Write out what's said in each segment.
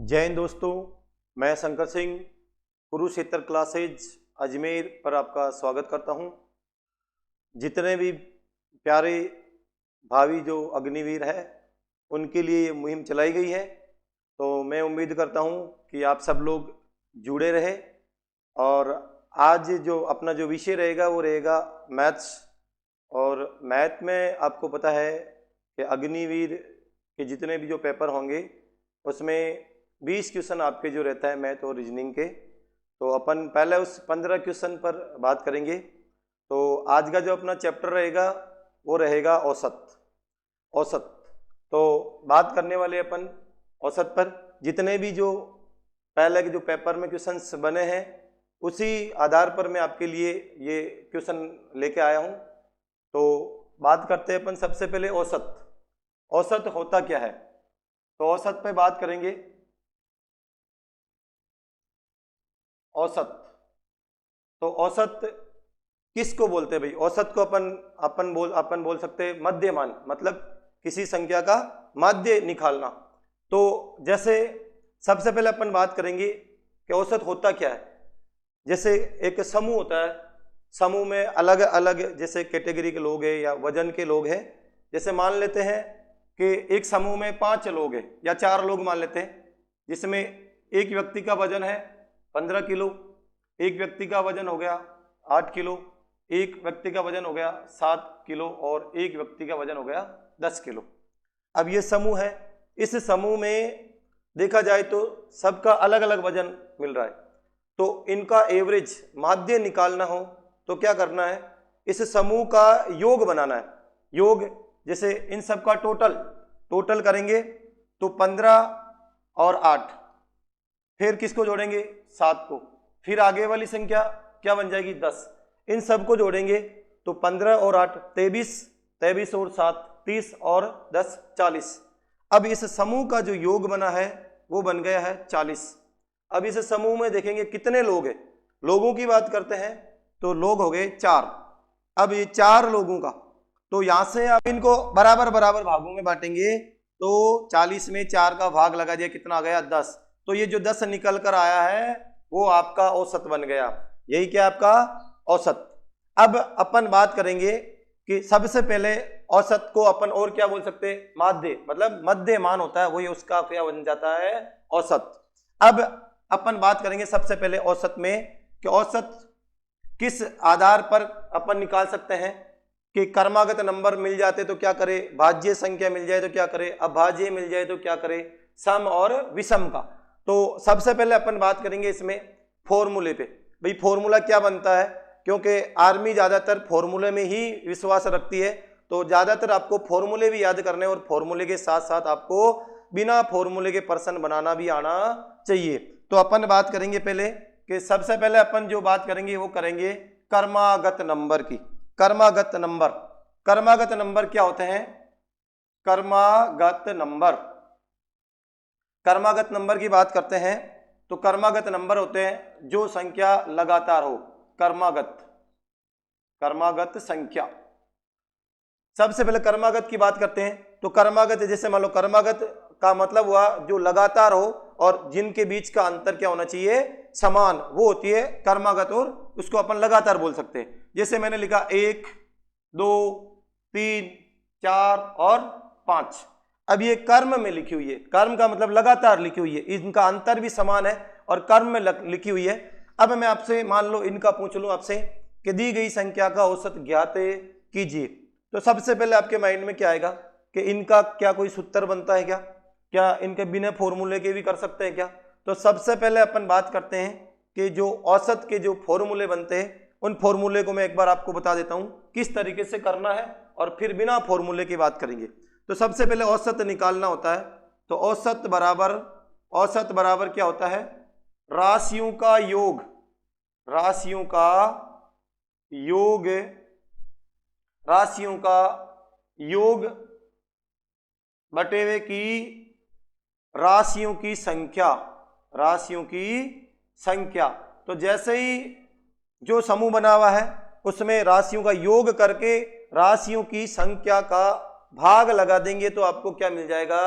जय हिंद दोस्तों, मैं शंकर सिंह कुरुक्षेत्र क्लासेज अजमेर पर आपका स्वागत करता हूं। जितने भी प्यारे भावी जो अग्निवीर है उनके लिए ये मुहिम चलाई गई है, तो मैं उम्मीद करता हूं कि आप सब लोग जुड़े रहे। और आज जो अपना जो विषय रहेगा वो रहेगा मैथ्स। और मैथ में आपको पता है कि अग्निवीर के जितने भी जो पेपर होंगे उसमें 20 क्वेश्चन आपके जो रहता है मैथ और रीजनिंग के, तो अपन पहले उस 15 क्वेश्चन पर बात करेंगे। तो आज का जो अपना चैप्टर रहेगा वो रहेगा औसत। तो बात करने वाले अपन औसत पर। जितने भी जो पहले के जो पेपर में क्वेश्चंस बने हैं उसी आधार पर मैं आपके लिए ये क्वेश्चन लेके आया हूँ। तो बात करते हैं अपन सबसे पहले औसत होता क्या है। तो औसत पे बात करेंगे। औसत, तो औसत किसको बोलते हैं भाई? औसत को अपन बोल सकते हैं मध्यमान, मतलब किसी संख्या का माध्य निकालना। तो जैसे सबसे पहले अपन बात करेंगे कि औसत होता क्या है। जैसे एक समूह होता है, समूह में अलग अलग जैसे कैटेगरी के लोग हैं या वजन के लोग हैं। जैसे मान लेते हैं कि एक समूह में 5 लोग हैं या 4 लोग मान लेते हैं, जिसमें एक व्यक्ति का वजन है 15 किलो, एक व्यक्ति का वजन हो गया 8 किलो, एक व्यक्ति का वजन हो गया 7 किलो और एक व्यक्ति का वजन हो गया 10 किलो। अब ये समूह है, इस समूह में देखा जाए तो सबका अलग अलग वजन मिल रहा है। तो इनका एवरेज माध्य निकालना हो तो क्या करना है, इस समूह का योग बनाना है। योग जैसे इन सब का टोटल करेंगे तो 15 और 8, फिर किसको जोड़ेंगे 7 को, फिर आगे वाली संख्या क्या बन जाएगी 10। इन सब को जोड़ेंगे तो 15 और 8 23 और 7 30 और 10 40। अब इस समूह का जो योग बना है वो बन गया है 40। अब इस समूह में देखेंगे कितने लोग हैं। लोगों की बात करते हैं तो लोग हो गए 4। अब ये 4 लोगों का, तो यहां से आप इनको बराबर भागों में बांटेंगे तो 40 में 4 का भाग लगा दिया, कितना आ गया 10। तो ये जो 10 निकल कर आया है वो आपका औसत बन गया। यही क्या आपका औसत। अब अपन बात करेंगे कि सबसे पहले औसत को अपन और क्या बोल सकते हैं, माध्य, मतलब मध्यमान होता है, वही उसका क्या बन जाता है औसत। अब अपन बात करेंगे सबसे पहले औसत में कि औसत किस आधार पर अपन निकाल सकते हैं कि क्रमागत नंबर मिल जाते तो क्या करे, भाज्य संख्या मिल जाए तो क्या करे, अभाज्य मिल जाए तो क्या करे, सम और विषम का। तो सबसे पहले अपन बात करेंगे इसमें फॉर्मूले पे। भाई फॉर्मूला क्या बनता है, क्योंकि आर्मी ज्यादातर फॉर्मूले में ही विश्वास रखती है, तो ज्यादातर आपको फॉर्मूले भी याद करने और फॉर्मूले के साथ साथ आपको बिना फॉर्मूले के प्रश्न बनाना भी आना चाहिए। तो अपन बात करेंगे पहले कि सबसे पहले अपन जो बात करेंगे वो करेंगे क्रमागत नंबर की। क्रमागत नंबर क्या होते हैं? क्रमागत नंबर की बात करते हैं तो क्रमागत नंबर होते हैं जो संख्या लगातार हो। क्रमागत संख्या। सबसे पहले क्रमागत की बात करते हैं तो क्रमागत जैसे मान लो, क्रमागत का मतलब हुआ जो लगातार हो और जिनके बीच का अंतर क्या होना चाहिए, समान, वो होती है क्रमागत, और उसको अपन लगातार बोल सकते हैं। जैसे मैंने लिखा 1 2 3 4 और 5। अब ये कर्म में लिखी हुई है, कर्म का मतलब लगातार लिखी हुई है, इनका अंतर भी समान है और कर्म में लिखी हुई है। अब मैं आपसे मान लो इनका पूछ लूं आपसे कि दी गई संख्या का औसत ज्ञात कीजिए, तो सबसे पहले आपके माइंड में क्या आएगा कि इनका क्या कोई सूत्र बनता है क्या इनके बिना फॉर्मूले के भी कर सकते हैं क्या? तो सबसे पहले अपन बात करते हैं कि जो औसत के जो फॉर्मूले बनते हैं उन फॉर्मूले को मैं एक बार आपको बता देता हूं किस तरीके से करना है, और फिर बिना फॉर्मूले की बात करेंगे। तो सबसे पहले औसत निकालना होता है, तो औसत बराबर क्या होता है, राशियों का योग बटे हुए की राशियों की संख्या। तो जैसे ही जो समूह बना हुआ है उसमें राशियों का योग करके राशियों की संख्या का भाग लगा देंगे तो आपको क्या मिल जाएगा,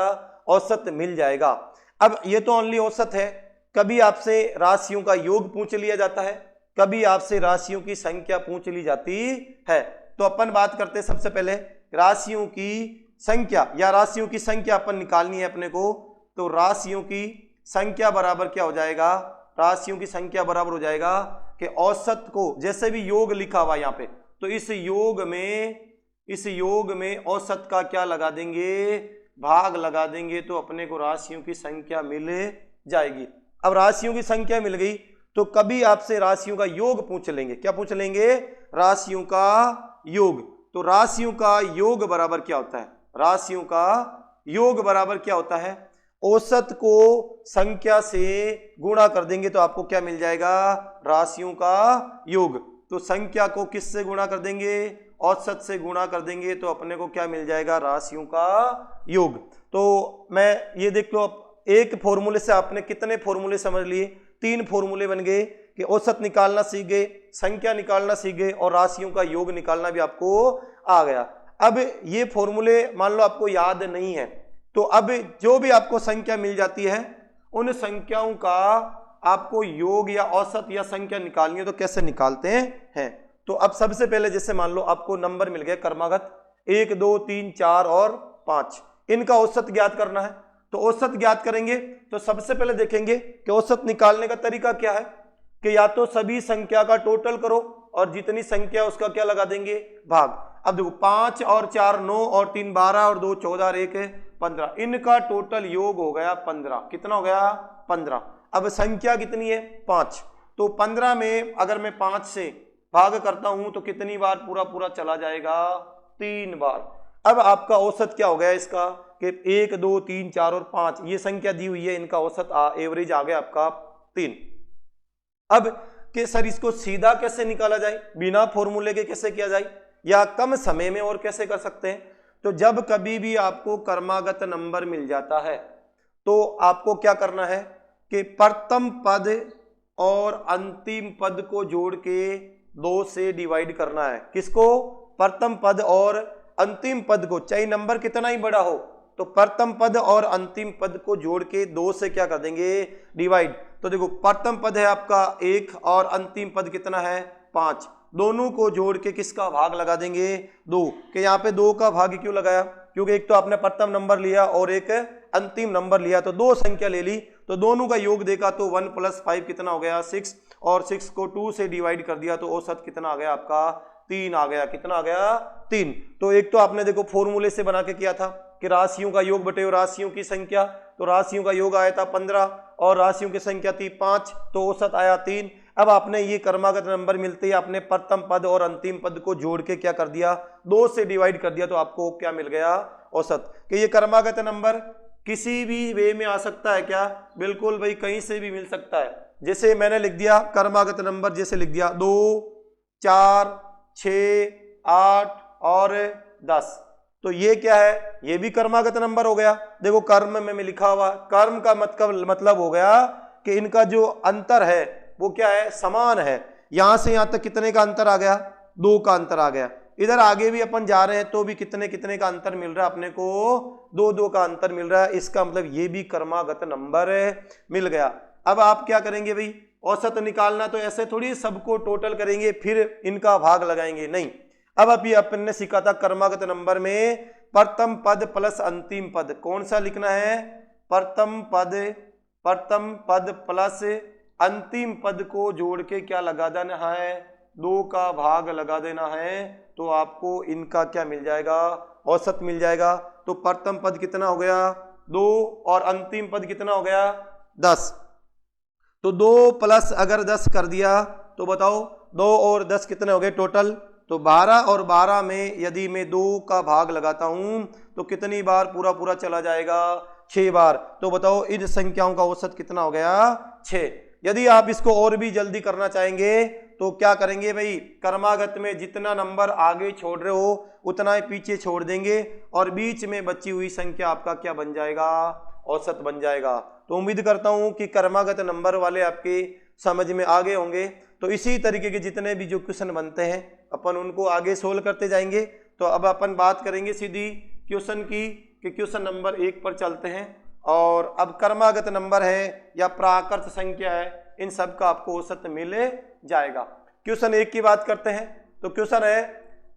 औसत मिल जाएगा। अब ये तो ओनली औसत है, कभी आपसे राशियों का योग पूछ लिया जाता है, कभी आपसे राशियों की संख्या पूछ ली जाती है। तो अपन बात करते हैं सबसे पहले राशियों की संख्या, या राशियों की संख्या अपन निकालनी है अपने को। तो राशियों की संख्या बराबर क्या हो जाएगा, राशियों की संख्या बराबर हो जाएगा कि औसत को, जैसे भी योग लिखा हुआ यहाँ पे, तो इस योग में औसत का क्या लगा देंगे, भाग लगा देंगे, तो अपने को राशियों की संख्या मिल जाएगी। अब राशियों की संख्या मिल गई तो कभी आपसे राशियों का योग पूछ लेंगे, क्या पूछ लेंगे, राशियों का योग। तो राशियों का योग बराबर क्या होता है, राशियों का योग बराबर क्या होता है, औसत को संख्या से गुणा कर देंगे तो आपको क्या मिल जाएगा, राशियों का योग। तो संख्या को किससे गुणा कर देंगे, औसत से गुणा कर देंगे, तो अपने को क्या मिल जाएगा, राशियों का योग। तो मैं ये देख लो, एक फॉर्मूले से आपने कितने फॉर्मूले समझ लिए, 3 फॉर्मूले बन गए कि औसत निकालना सीख गए, संख्या निकालना सीख गए, और राशियों का योग निकालना भी आपको आ गया। अब ये फॉर्मूले मान लो आपको याद नहीं है, तो अब जो भी आपको संख्या मिल जाती है उन संख्याओं का आपको योग या औसत या संख्या निकालनी है तो कैसे निकालते हैं। तो अब सबसे पहले जैसे मान लो आपको नंबर मिल गया क्रमागत 1 2 3 4 और 5, इनका औसत ज्ञात करना है। तो औसत ज्ञात करेंगे तो सबसे पहले देखेंगे कि औसत निकालने का तरीका क्या है, कि या तो सभी संख्या का टोटल करो और जितनी संख्या उसका क्या लगा देंगे, भाग। अब देखो 5 और 4 9 और 3 12 और 2 14 और 1 15, इनका टोटल योग हो गया 15। कितना हो गया, 15। अब संख्या कितनी है, 5। तो 15 में अगर मैं 5 से भाग करता हूं तो कितनी बार पूरा पूरा चला जाएगा, 3 बार। अब आपका औसत क्या हो गया इसका, कि 1 2 3 4 और 5 ये संख्या दी हुई है, इनका औसत एवरेज आ गया आपका 3। अब कि सर इसको सीधा कैसे निकाला जाए, बिना फॉर्मूले के कैसे किया जाए, या कम समय में और कैसे कर सकते हैं। तो जब कभी भी आपको क्रमागत नंबर मिल जाता है तो आपको क्या करना है कि प्रथम पद और अंतिम पद को जोड़ के 2 से डिवाइड करना है। किसको, प्रथम पद और अंतिम पद को, चाहे नंबर कितना ही बड़ा हो, तो प्रथम पद और अंतिम पद को जोड़ के 2 से क्या कर देंगे, डिवाइड। तो देखो प्रथम पद है आपका 1 और अंतिम पद कितना है 5, दोनों को जोड़ के किसका भाग लगा देंगे, 2। कि यहाँ पे 2 का भाग क्यों लगाया, क्योंकि एक तो आपने प्रथम नंबर लिया और एक अंतिम नंबर लिया, तो 2 संख्या ले ली, तो दोनों का योग देखा तो 1 + 5 कितना हो गया, 6, और 6 को 2 से डिवाइड कर दिया तो औसत कितना आ गया आपका, 3 आ गया। कितना आ गया, 3। तो एक तो आपने देखो फॉर्मूले से बना के किया था कि राशियों का योग बटे राशियों की संख्या, तो राशियों का योग आया था 15 और राशियों की संख्या थी 5, तो औसत आया 3। अब आपने ये क्रमागत नंबर मिलते ही आपने प्रथम पद और अंतिम पद को जोड़ के क्या कर दिया, 2 से डिवाइड कर दिया, तो आपको क्या मिल गया, औसत। कि ये क्रमागत नंबर किसी भी वे में आ सकता है क्या, बिल्कुल भाई कहीं से भी मिल सकता है। जैसे मैंने लिख दिया क्रमागत नंबर, जैसे लिख दिया 2 4 6 8 और 10, तो ये क्या है, ये भी क्रमागत नंबर हो गया। देखो कर्म में लिखा हुआ, कर्म का मतलब हो गया कि इनका जो अंतर है वो क्या है, समान है। यहां से यहां तक कितने का अंतर आ गया, 2 का अंतर आ गया। इधर आगे भी अपन जा रहे हैं तो भी कितने कितने का अंतर मिल रहा है अपने को, 2 का अंतर मिल रहा है। इसका मतलब ये भी क्रमागत नंबर मिल गया। अब आप क्या करेंगे भाई, औसत निकालना तो ऐसे थोड़ी सबको टोटल करेंगे फिर इनका भाग लगाएंगे, नहीं। अब अभी अपन ने सीखा था क्रमागत नंबर में प्रथम पद प्लस अंतिम पद, कौन सा लिखना है, प्रथम पद प्लस अंतिम पद को जोड़ के क्या लगा देना है, 2 का भाग लगा देना है, तो आपको इनका क्या मिल जाएगा, औसत मिल जाएगा। तो प्रथम पद कितना हो गया 2 और अंतिम पद कितना हो गया 10, तो 2 + अगर 10 कर दिया तो बताओ 2 और 10 कितने हो गए टोटल, तो 12, और 12 में यदि मैं 2 का भाग लगाता हूं तो कितनी बार पूरा पूरा चला जाएगा, 6 बार। तो बताओ इन संख्याओं का औसत कितना हो गया, 6। यदि आप इसको और भी जल्दी करना चाहेंगे तो क्या करेंगे भाई, क्रमागत में जितना नंबर आगे छोड़ रहे हो उतना ही पीछे छोड़ देंगे और बीच में बची हुई संख्या आपका क्या बन जाएगा, औसत बन जाएगा। तो उम्मीद करता हूं कि क्रमागत नंबर वाले आपके समझ में आ गए होंगे। तो इसी तरीके के जितने भी जो क्वेश्चन बनते हैं अपन उनको आगे सोल्व करते जाएंगे। तो अब अपन बात करेंगे सीधी क्वेश्चन की, कि क्वेश्चन नंबर 1 पर चलते हैं और अब कर्मागत नंबर है या प्राकृत संख्या है, इन सब का आपको औसत मिल जाएगा। क्वेश्चन 1 की बात करते हैं। तो क्वेश्चन है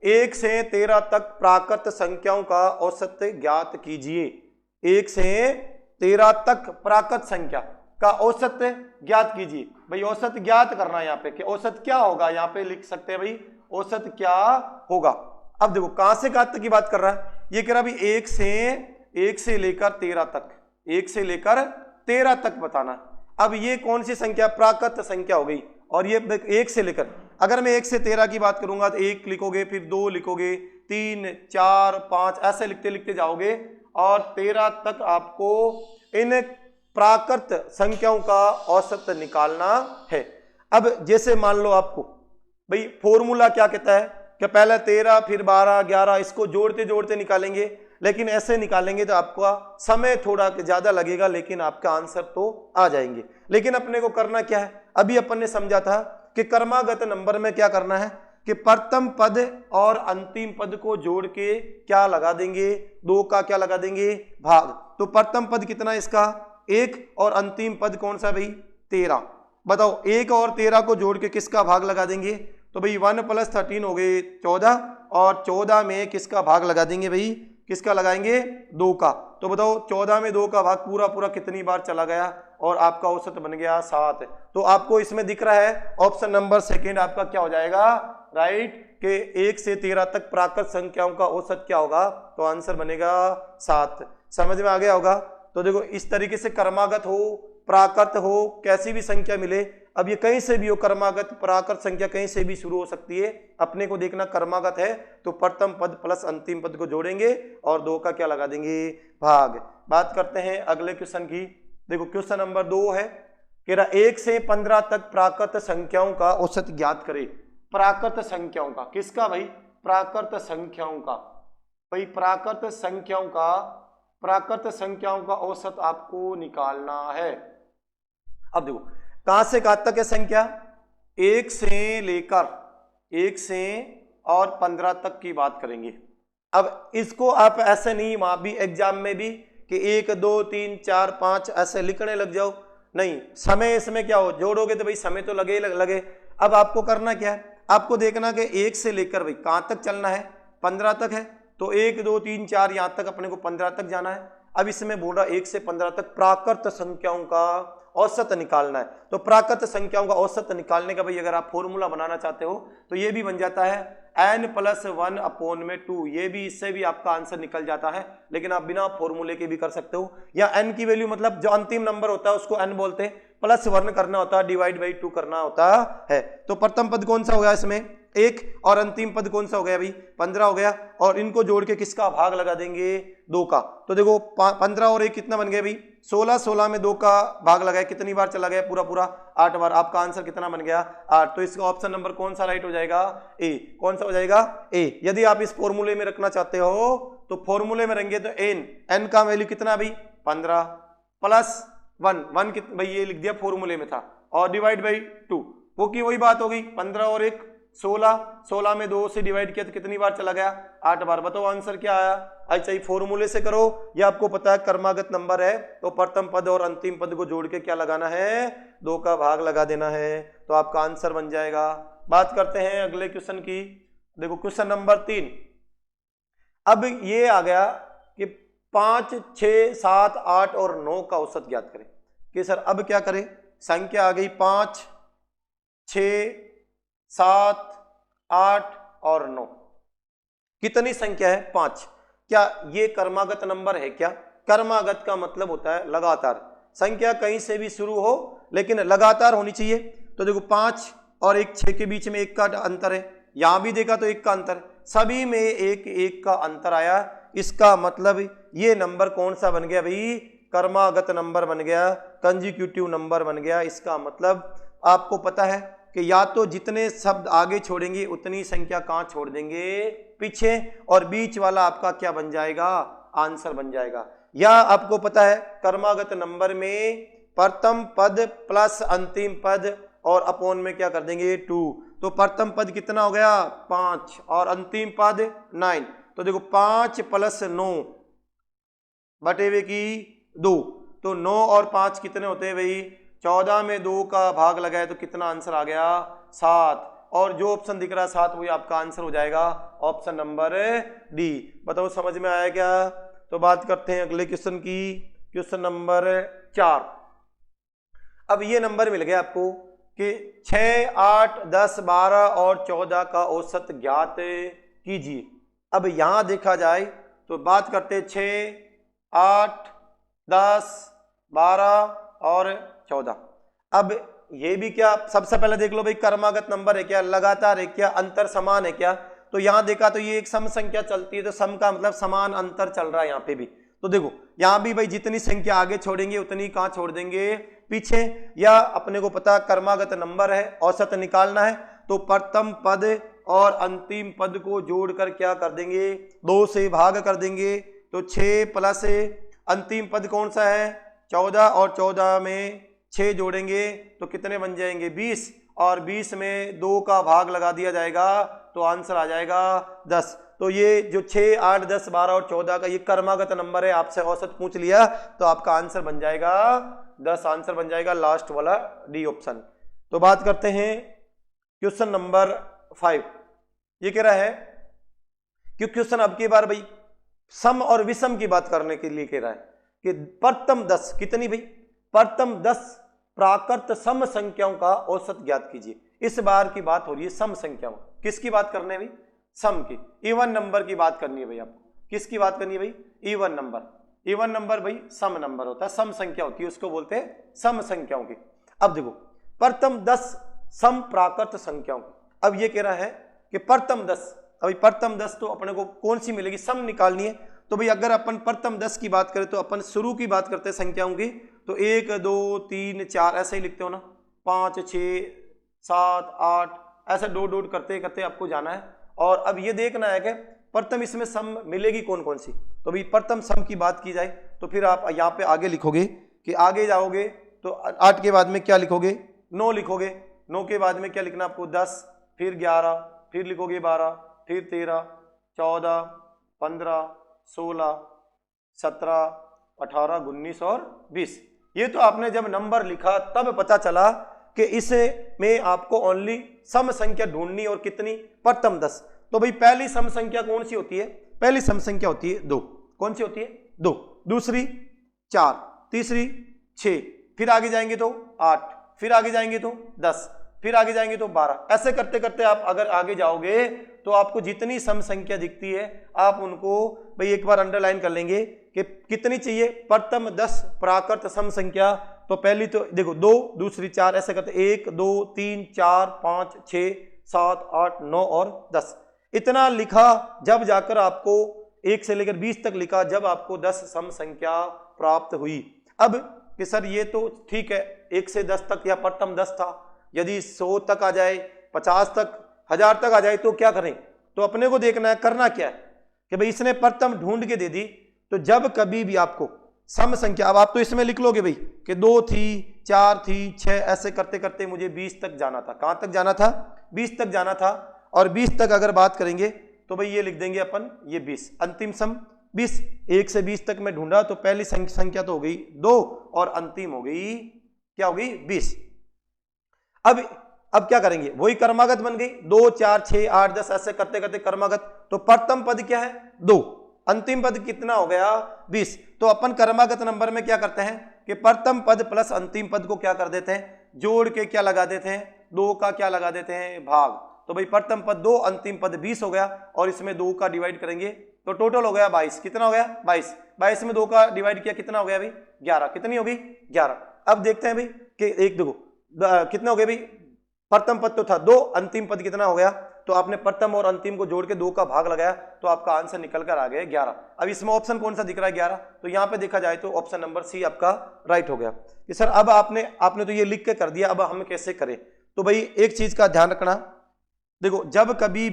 1 से 13 तक प्राकृत संख्याओं का औसत ज्ञात कीजिए। 1 से 13 तक प्राकृत संख्या का औसत ज्ञात कीजिए। भाई औसत ज्ञात करना है यहाँ पे कि औसत क्या होगा, यहाँ पे लिख सकते हैं भाई औसत क्या होगा। अब देखो कहां से कहां तक की बात कर रहा है, ये कह रहा है भाई 1 से लेकर 13 तक, 1 से लेकर 13 तक बताना। अब ये कौन सी संख्या, प्राकृत संख्या हो गई। और ये 1 से लेकर, अगर मैं 1 से 13 की बात करूंगा तो 1 लिखोगे, फिर 2 लिखोगे, 3 4 5 ऐसे लिखते लिखते जाओगे और 13 तक आपको इन प्राकृत संख्याओं का औसत निकालना है। अब जैसे मान लो आपको भाई फॉर्मूला क्या कहता है कि पहले 13 फिर 12 11 इसको जोड़ते जोड़ते निकालेंगे, लेकिन ऐसे निकालेंगे तो आपका समय थोड़ा ज्यादा लगेगा, लेकिन आपका आंसर तो आ जाएंगे। लेकिन अपने को करना क्या है, अभी अपन ने समझा था कि कर्मागत नंबर में क्या करना है कि प्रथम पद और अंतिम पद को जोड़ के क्या लगा देंगे, 2 का क्या लगा देंगे भाग। तो प्रथम पद कितना इसका 1 और अंतिम पद कौन सा भाई 13। बताओ 1 और 13 को जोड़ के किसका भाग लगा देंगे, तो भाई 1 + 13 हो गए 14, और 14 में किसका भाग लगा देंगे भाई, किसका लगाएंगे 2 का। तो बताओ 14 में 2 का भाग पूरा पूरा कितनी बार चला गया, और आपका औसत बन गया 7। तो आपको इसमें दिख रहा है ऑप्शन नंबर सेकंड आपका क्या हो जाएगा राइट, कि 1 से 13 तक प्राकृत संख्याओं का औसत क्या होगा, तो आंसर बनेगा 7। समझ में आ गया होगा। तो देखो इस तरीके से कर्मागत हो प्राकृत हो कैसी भी संख्या मिले, अब ये कहीं से भी हो, कर्मागत प्राकृत संख्या कहीं से भी शुरू हो सकती है। अपने को देखना कर्मागत है तो प्रथम पद प्लस अंतिम पद को जोड़ेंगे और 2 का क्या लगा देंगे भाग। बात करते हैं अगले क्वेश्चन की। देखो क्वेश्चन नंबर 2 है, कह रहा 1 से 15 तक प्राकृत संख्याओं का औसत ज्ञात करे। प्राकृत संख्याओं का, किसका भाई, प्राकृत संख्याओं का। भाई प्राकृत संख्याओं का औसत आपको निकालना है। अब देखो कहां से कहां तक है संख्या, 1 से और 15 तक की बात करेंगे। अब इसको आप ऐसे नहीं, वहां भी एग्जाम में भी कि 1 2 3 4 5 ऐसे लिखने लग जाओ, नहीं, समय इसमें क्या हो, जोड़ोगे तो भाई समय तो लगे। अब आपको करना क्या है, आपको देखना कि 1 से लेकर भाई कहां तक चलना है, 15 तक है। तो 1 2 3 4 यहां तक अपने को 15 तक जाना है। अब इसमें बोल रहा 1 से 15 तक प्राकृत संख्याओं का औसत निकालना है। तो प्राकृत संख्याओं का औसत निकालने का भाई अगर आप फॉर्मूला बनाना चाहते हो तो ये भी बन जाता है n+1/2। ये भी, इससे भी आपका आंसर निकल जाता है, लेकिन आप बिना फॉर्मूले के भी कर सकते हो। या n की वैल्यू मतलब जो अंतिम नंबर होता है उसको n बोलते हैं, +1 करना होता है, /2 करना होता है। तो प्रथम पद कौन सा हो गया इसमें 1 और अंतिम पद कौन सा हो गया भाई 15 हो गया, और इनको जोड़ के किसका भाग लगा देंगे 2 का। तो देखो 15 और 1 कितना बन गया भाई 16, 16 में 2 का भाग लगाया, कितनी बार चला गया पूरा 8 बार। आपका आंसर कितना बन गया 8। तो इसका ऑप्शन नंबर कौन सा राइट हो जाएगा ए। कौन सा हो जाएगा ए। यदि आप इस फॉर्मूले में रखना चाहते हो तो फॉर्मूले में रहेंगे तो n का वैल्यू कितना भाई 15 +1 भाई ये लिख दिया फॉर्मूले में था, और /2 वो की वही बात हो गई, 15 और 1 16, 16 में 2 से डिवाइड किया तो कितनी बार चला गया 8 बार। बताओ आंसर क्या आया। अच्छा ये फॉर्मूले से करो या आपको पता है कर्मागत नंबर है तो प्रथम पद और अंतिम पद को जोड़ के क्या लगाना है 2 का भाग लगा देना है, तो आपका आंसर बन जाएगा। बात करते हैं अगले क्वेश्चन की। देखो क्वेश्चन नंबर 3। अब ये आ गया कि 5 6 7 8 और 9 का औसत ज्ञात करें। कि सर अब क्या करें, संख्या आ गई 5 6 7 8 और 9, कितनी संख्या है 5। क्या ये कर्मागत नंबर है क्या। कर्मागत का मतलब होता है लगातार, संख्या कहीं से भी शुरू हो लेकिन लगातार होनी चाहिए। तो देखो 5 और 1 6 के बीच में 1 का अंतर है, यहां भी देखा तो 1 का अंतर, सभी में 1 का अंतर आया। इसका मतलब ये नंबर कौन सा बन गया भाई कर्मागत नंबर बन गया, कंजिक्यूटिव नंबर बन गया। इसका मतलब आपको पता है कि या तो जितने शब्द आगे छोड़ेंगे उतनी संख्या कहां छोड़ देंगे पीछे, और बीच वाला आपका क्या बन जाएगा आंसर बन जाएगा। या आपको पता है कर्मागत नंबर में प्रथम पद प्लस अंतिम पद और अपॉन में क्या कर देंगे 2। तो प्रथम पद कितना हो गया 5 और अंतिम पद 9। तो देखो 5 + 9 बटे की 2, तो 9 और 5 कितने होते हैं भाई? 14 में 2 का भाग लगाए तो कितना आंसर आ गया? 7। और जो ऑप्शन दिख रहा है 7 वही आपका आंसर हो जाएगा, ऑप्शन नंबर डी। बताओ समझ में आया क्या? तो बात करते हैं अगले क्वेश्चन की, क्वेश्चन नंबर 4। अब ये नंबर मिल गया आपको कि 6, 8, 10, 12 और 14 का औसत ज्ञात कीजिए। अब यहां देखा जाए तो बात करते 6, 8, 10, 12 और 14। अब ये भी क्या, सबसे पहले देख लो भाई क्रमागत नंबर है क्या, लगातार है क्या, अंतर समान है क्या? तो यहां देखा तो ये एक सम संख्या चलती है, तो सम का मतलब समान अंतर चल रहा है यहाँ पे भी। तो देखो यहां भी भाई जितनी संख्या आगे छोड़ेंगे उतनी कहां छोड़ देंगे? पीछे। या अपने को पता क्रमागत नंबर है, औसत निकालना है, तो प्रथम पद और अंतिम पद को जोड़कर क्या कर देंगे? 2 से भाग कर देंगे। तो 6 प्लस अंतिम पद कौन सा है? 14, और 14 में 6 जोड़ेंगे तो कितने बन जाएंगे? 20, और 20 में 2 का भाग लगा दिया जाएगा तो आंसर आ जाएगा 10। तो ये जो 6, 8, 10, 12 और 14 का ये क्रमागत नंबर है, आपसे औसत पूछ लिया तो आपका आंसर बन जाएगा 10, आंसर बन जाएगा लास्ट वाला डी ऑप्शन। तो बात करते हैं क्वेश्चन नंबर 5। ये कह रहा है कि क्वेश्चन अब की बार भाई सम और विषम की बात करने के लिए कह रहा है कि प्रथम 10 कितनी भाई? प्रथम 10 प्राकृत सम संख्याओं का औसत ज्ञात कीजिए। इस बार की बात हो रही है सम संख्याओं। किसकी बात करनी है भाई? सम की, इवन नंबर की बात करनी है भाई आपको। किसकी बात करनी है भाई? Even number. इवन नंबर भाई सम नंबर होता है, सम संख्या होती है, उसको बोलते हैं सम संख्याओं की। अब देखो प्रथम 10 सम प्राकृत संख्याओं की। अब ये कह रहा है कि प्रथम 10, अभी प्रथम 10 तो अपने को कौन सी मिलेगी? सम निकालनी है। तो भाई अगर अपन प्रथम 10 की बात करें तो अपन शुरू की बात करते हैं संख्याओं की, तो 1, 2, 3, 4 ऐसे ही लिखते हो ना, 5, 6, 7, 8 ऐसे डॉट डॉट करते करते आपको जाना है। और अब ये देखना है कि प्रथम इसमें सम मिलेगी कौन कौन सी। तो भाई प्रथम सम की बात की जाए तो फिर आप यहाँ पे आगे लिखोगे कि आगे जाओगे तो 8 के बाद में क्या लिखोगे? 9 लिखोगे। 9 के बाद में क्या लिखना आपको? 10, फिर 11, फिर लिखोगे 12, फिर 13, 14, 15, 16, 17, 18, 19 और 20। ये तो आपने जब नंबर लिखा तब पता चला कि इसे में आपको ओनली सम संख्या ढूंढनी, और कितनी? प्रथम 10। तो भाई पहली सम संख्या कौन सी होती है? पहली सम संख्या होती है 2। कौन सी होती है? 2। दूसरी 4, तीसरी 6, फिर आगे जाएंगे तो 8, फिर आगे जाएंगे तो 10, फिर आगे जाएंगे तो 12। ऐसे करते करते आप अगर आगे जाओगे तो आपको जितनी सम संख्या दिखती है आप उनको भाई एक बार अंडरलाइन कर लेंगे कि कितनी चाहिए? प्रथम 10 प्राकृत सम संख्या। तो पहली तो देखो 2, दूसरी 4, ऐसे करते 1, 2, 3, 4, 5, 6, 7, 8, 9 और 10। इतना लिखा जब जाकर आपको 1 से लेकर 20 तक लिखा, जब आपको 10 सम संख्या प्राप्त हुई। अब कि सर ये तो ठीक है 1 से 10 तक या प्रथम 10 था, यदि 100 तक आ जाए, 50 तक, 1000 तक आ जाए तो क्या करें? तो अपने को देखना है करना क्या है कि भाई इसने प्रथम ढूंढ के दे दी। तो जब कभी भी आपको सम संख्या, अब आप तो इसमें लिख लोगे भाई कि 2 थी, 4 थी, 6, ऐसे करते करते मुझे 20 तक जाना था। कहां तक जाना था? 20 तक जाना था। और 20 तक अगर बात करेंगे तो भाई ये लिख देंगे अपन, ये 20 अंतिम सम 20। 1 से 20 तक मैं ढूंढा तो पहली संख्या तो हो गई 2 और अंतिम हो गई क्या? हो गई 20। अब क्या करेंगे? वही क्रमागत बन गई, 2, 4, 6, 8, 10 ऐसे करते करते क्रमागत। तो प्रथम पद क्या है? 2, अंतिम पद कितना हो गया? 20। तो अपन क्रमागत नंबर में क्या करते हैं कि प्रथम पद प्लस अंतिम पद को क्या कर देते हैं? जोड़ के क्या लगा देते हैं? 2 का क्या लगा देते हैं? भाग। तो भाई प्रथम पद 2, अंतिम पद 20 हो गया, और इसमें 2 का डिवाइड करेंगे तो टोटल हो गया 22। कितना हो गया? 22। 22 में 2 का डिवाइड किया कितना हो गया भाई? 11। कितनी होगी? 11। अब देखते हैं भाई कि एक देखो कितना हो गया भाई? प्रथम पद तो था 2, अंतिम पद कितना हो गया? तो आपने प्रथम और अंतिम को जोड़ के 2 का भाग लगाया तो आपका आंसर निकल कर आ गया 11। अब इसमें ऑप्शन कौन सा दिख रहा है? 11। तो यहां पे देखा जाए तो ऑप्शन नंबर सी आपका राइट हो गया। कि सर अब आपने तो ये लिख के कर दिया, अब हम कैसे करें? तो भाई एक चीज का ध्यान रखना, देखो जब कभी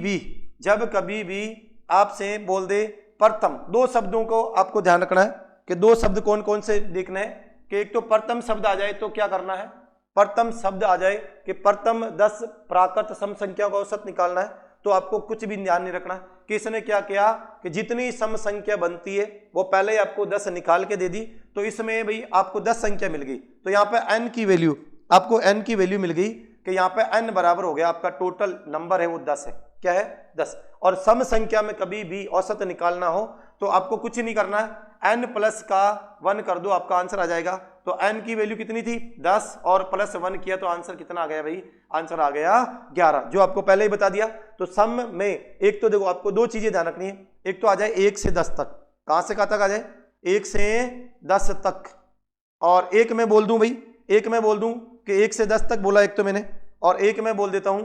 भी आपसे बोल दे प्रथम, 2 शब्दों को आपको ध्यान रखना है कि 2 शब्द कौन कौन से देखने हैं कि एक तो प्रथम शब्द आ जाए तो क्या करना है? प्रथम शब्द आ जाए कि प्रथम 10 प्राकृत सम संख्या का औसत निकालना है, तो आपको कुछ भी ध्यान नहीं रखना कि इसने क्या किया कि जितनी सम संख्या बनती है वो पहले ही आपको 10 निकाल के दे दी। तो इसमें भाई आपको 10 संख्या मिल गई, तो यहाँ पे n की वैल्यू, आपको n की वैल्यू मिल गई कि यहाँ पे n बराबर हो गया, आपका टोटल नंबर है वो 10 है। क्या है? 10। और सम संख्या में कभी भी औसत निकालना हो तो आपको कुछ नहीं करना है, n प्लस का 1 कर दो, आपका आंसर आ जाएगा। तो n की वैल्यू कितनी थी? 10 और प्लस 1 किया तो आंसर कितना आ गया भाई? आंसर आ गया 11, जो आपको पहले ही बता दिया। तो सम में एक तो देखो आपको दो चीजें ध्यान रखनी है, एक तो आ जाए 1 से 10 तक, कहां से कहां तक आ जाए? 1 से 10 तक। और एक मैं बोल दूं भाई, एक मैं बोल दूं कि 1 से 10 तक बोला एक तो मैंने, और एक मैं बोल देता हूं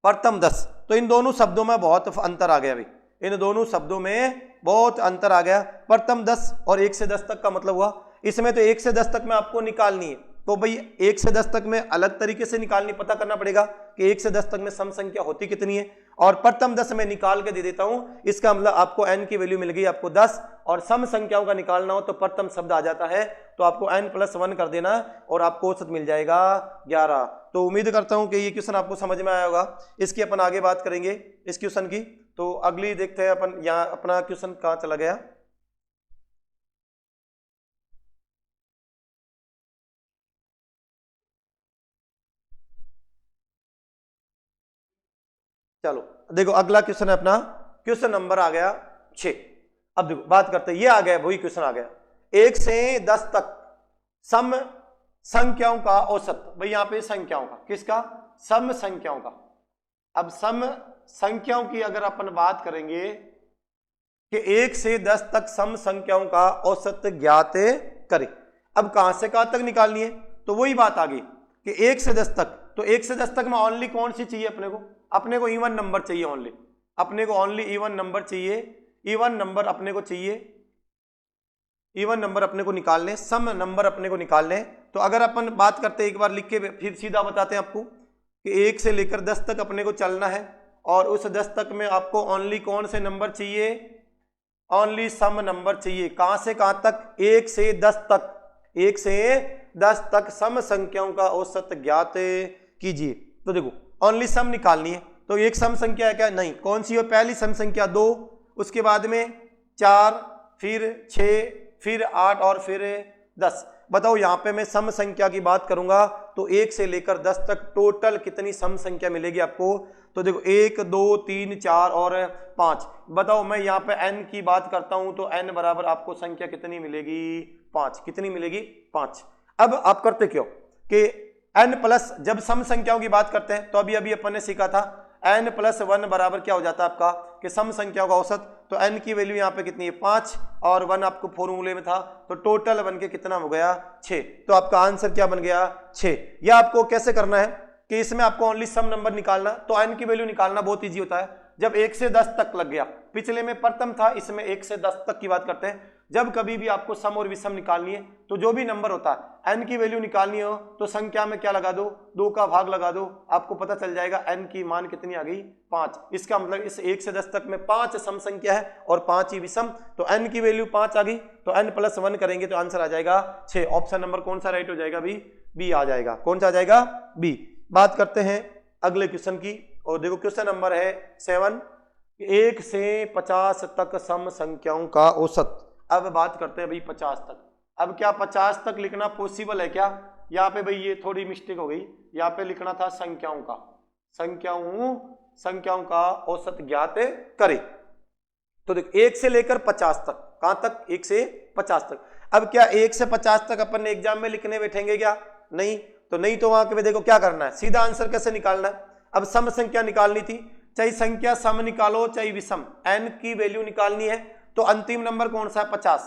प्रथम 10। तो इन दोनों शब्दों में बहुत अंतर आ गया भाई, इन दोनों शब्दों में बहुत अंतर आ गया। प्रथम 10 और 1 से 10 तक का मतलब हुआ, इसमें तो 1 से 10 तक में आपको निकालनी है, तो भाई 1 से 10 तक में अलग तरीके से निकालनी, पता करना पड़ेगा कि 1 से 10 तक में सम संख्या होती कितनी है। और प्रथम 10 में निकाल के दे देता हूं, इसका मतलब आपको n की वैल्यू मिल गई आपको 10, और सम संख्याओं का निकालना हो तो प्रथम शब्द आ जाता है, तो आपको n प्लस 1 कर देना और आपको औसत मिल जाएगा 11। तो उम्मीद करता हूं कि ये क्वेश्चन आपको समझ में आया होगा। इसकी अपन आगे बात करेंगे इस क्वेश्चन की। तो अगली देखते हैं अपन, यहाँ अपना क्वेश्चन कहाँ चला गया? चलो देखो अगला क्वेश्चन है अपना, क्वेश्चन नंबर आ गया 6। अब देखो बात करते हैं, ये आ गया वही क्वेश्चन आ गया, 1 से 10 तक सम संख्याओं का औसत। भाई यहाँ पे संख्याओं का, किसका? सम संख्याओं का। अब सम संख्याओं की अगर अपन बात करेंगे कि 1 से 10 तक सम संख्याओं का औसत ज्ञात करें। अब कहां से कहां तक निकालनी है? तो वही बात आ गई कि 1 से 10 तक, तो 1 से 10 तक में ओनली कौन सी चाहिए अपने को? अपने को इवन नंबर चाहिए ओनली, अपने को ओनली इवन नंबर चाहिए, इवन नंबर अपने को चाहिए, इवन नंबर अपने को निकालने, सम नंबर अपने को निकालने। तो अगर अपन बात करते हैं, एक बार लिख के फिर सीधा बताते हैं आपको कि 1 से लेकर 10 तक अपने को चलना है, और उस 10 तक में आपको ओनली कौन से नंबर चाहिए? ओनली सम नंबर चाहिए। कहां से कहां तक? 1 से 10 तक, 1 से 10 तक सम संख्याओं का औसत ज्ञात कीजिए। तो देखो ओनली सम निकालनी है, तो एक सम संख्या है क्या? नहीं। कौन सी हो? पहली सम संख्या 2, उसके बाद में 4, फिर 6, फिर 8 और फिर 10। बताओ यहाँ पे मैं सम संख्या की बात करूंगा तो 1 से लेकर 10 तक टोटल कितनी सम संख्या मिलेगी आपको? तो देखो 1, 2, 3, 4 और 5। बताओ मैं यहाँ पे n की बात करता हूं तो n बराबर आपको संख्या कितनी मिलेगी? 5। कितनी मिलेगी? 5। अब आप करते क्यों कि n प्लस, जब सम संख्याओं की बात करते हैं तो अभी अभी अपन ने सीखा था n प्लस 1 बराबर क्या हो जाता है आपका कि सम संख्याओं का औसत। तो n की वैल्यू यहाँ पे कितनी है? 5, और 1 आपको फॉर्मूले में था, तो टोटल बन के कितना हो गया? 6। तो आपका आंसर क्या बन गया? 6। यह आपको कैसे करना है कि इसमें आपको ओनली सम नंबर निकालना, तो n की वैल्यू निकालना बहुत ईजी होता है। जब 1 से 10 तक लग गया, पिछले में प्रथम था, इसमें 1 से 10 तक की बात करते हैं। जब कभी भी आपको सम और विषम निकालनी है तो जो भी नंबर होता है n की वैल्यू निकालनी हो तो संख्या में क्या लगा दो? 2 का भाग लगा दो, आपको पता चल जाएगा n की मान कितनी आ गई? 5। इसका मतलब इस 1 से 10 तक में 5 सम संख्या है और 5 ही विषम, तो n की वैल्यू 5 आ गई, तो n प्लस 1 करेंगे तो आंसर आ जाएगा 6। ऑप्शन नंबर कौन सा राइट हो जाएगा? बी आ जाएगा। कौन सा आ जाएगा? बी। बात करते हैं अगले क्वेश्चन की, और देखो क्वेश्चन नंबर है 7, 1 से 50 तक सम संख्याओं का औसत। अब बात करते हैं भाई 50 तक। अब क्या 50 तक लिखना पॉसिबल है क्या? यहाँ पे भाई ये थोड़ी मिस्टेक हो गई, यहाँ पे लिखना था संख्याओं का, संख्याओं का औसत ज्ञात करे। तो देख 1 से लेकर 50 तक, कहां तक? 1 से 50 तक। अब क्या 1 से 50 तक अपन एग्जाम में लिखने बैठेंगे क्या? नहीं। तो नहीं, तो वहां पे देखो क्या करना है, सीधा आंसर कैसे निकालना है। अब सम संख्या निकालनी थी, चाहे संख्या सम निकालो चाहे विषम, n की वैल्यू निकालनी है, तो अंतिम नंबर कौन सा है? 50।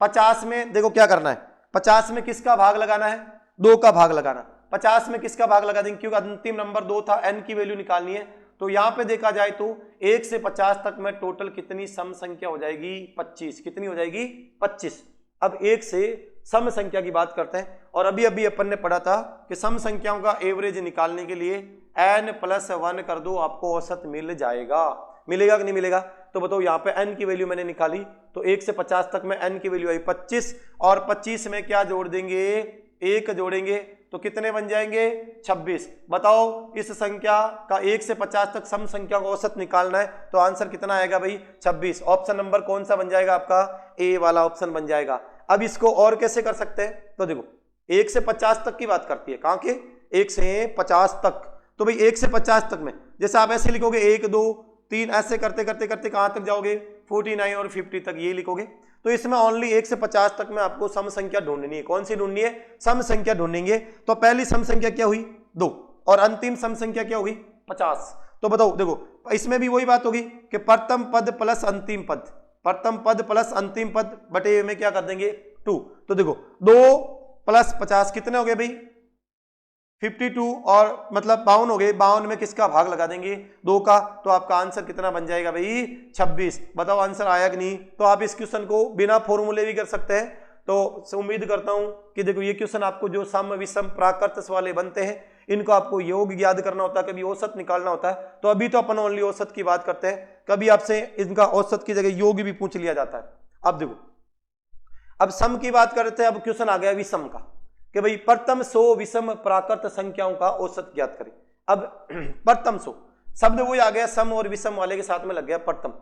50 में देखो क्या करना है, 50 में किसका भाग लगाना है? 2 का भाग लगाना। 50 में किसका भाग लगा देंगे? क्योंकि अंतिम नंबर 2 था, n की वैल्यू निकालनी है। तो यहां पे देखा जाए तो 1 से 50 तक में टोटल कितनी सम संख्या हो जाएगी? 25। कितनी हो जाएगी? 25। अब 1 से सम संख्या की बात करते हैं, और अभी अभी अपन ने पढ़ा था कि सम संख्याओं का एवरेज निकालने के लिए n प्लस 1 कर दो, आपको औसत मिल जाएगा। मिलेगा कि नहीं मिलेगा? तो बताओ यहाँ पे n की वैल्यू मैंने निकाली, तो 1 से 50 तक में n की वैल्यू आई 25, और 25 में क्या जोड़ देंगे? 1 जोड़ेंगे तो कितने बन जाएंगे? 26। बताओ इस संख्या का 1 से 50 तक सम संख्या का औसत निकालना है, तो आंसर कितना आएगा भाई? 26। ऑप्शन नंबर कौन सा बन जाएगा आपका? ए वाला ऑप्शन बन जाएगा। अब इसको और कैसे कर सकते हैं, तो देखो 1 से 50 तक की बात करती है, कहां के 1 से 50 तक। तो भाई 1 से 50 तक में जैसे आप ऐसे लिखोगे 1 2 3 ऐसे करते करते करते कहां तक जाओगे 49 और 50 तक ये लिखोगे। तो इसमें ओनली 1 से 50 तक में आपको सम संख्या ढूंढनी है। कौन सी ढूंढनी है, सम संख्या ढूंढेंगे। तो पहली सम संख्या क्या हुई 2 और अंतिम सम संख्या क्या होगी 50। तो बताओ देखो इसमें भी वही बात होगी कि प्रथम पद प्लस अंतिम पद, प्रथम पद प्लस अंतिम पद बटे में क्या कर देंगे 2। तो देखो 2 प्लस 50 कितने हो गए भाई 52 और मतलब 52 हो गए। 52 में किसका भाग लगा देंगे 2 का, तो आपका आंसर कितना बन जाएगा भाई 26। बताओ आंसर आया कि नहीं। तो आप इस क्वेश्चन को बिना फॉर्मूले भी कर सकते हैं। तो उम्मीद करता हूं कि देखो ये क्वेश्चन आपको जो सम विषम प्राकृत वाले बनते हैं इनको आपको योग याद करना होता है, कभी औसत निकालना होता है। तो अभी तो अपन ओनली औसत की बात करते हैं, कभी आपसे इनका औसत की जगह योग भी पूछ लिया जाता है। अब देखो अब सम की बात करते हैं। अब क्वेश्चन आ गया विषम का कि भाई प्रथम 100 विषम प्राकृत संख्याओं का औसत ज्ञात करें। अब प्रथम 100 शब्द वही आ गया, सम और विषम वाले के साथ में लग गया प्रथम।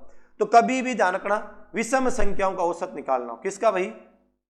तो कभी भी ध्यान रखना विषम संख्याओं का औसत निकालना हो, किसका भाई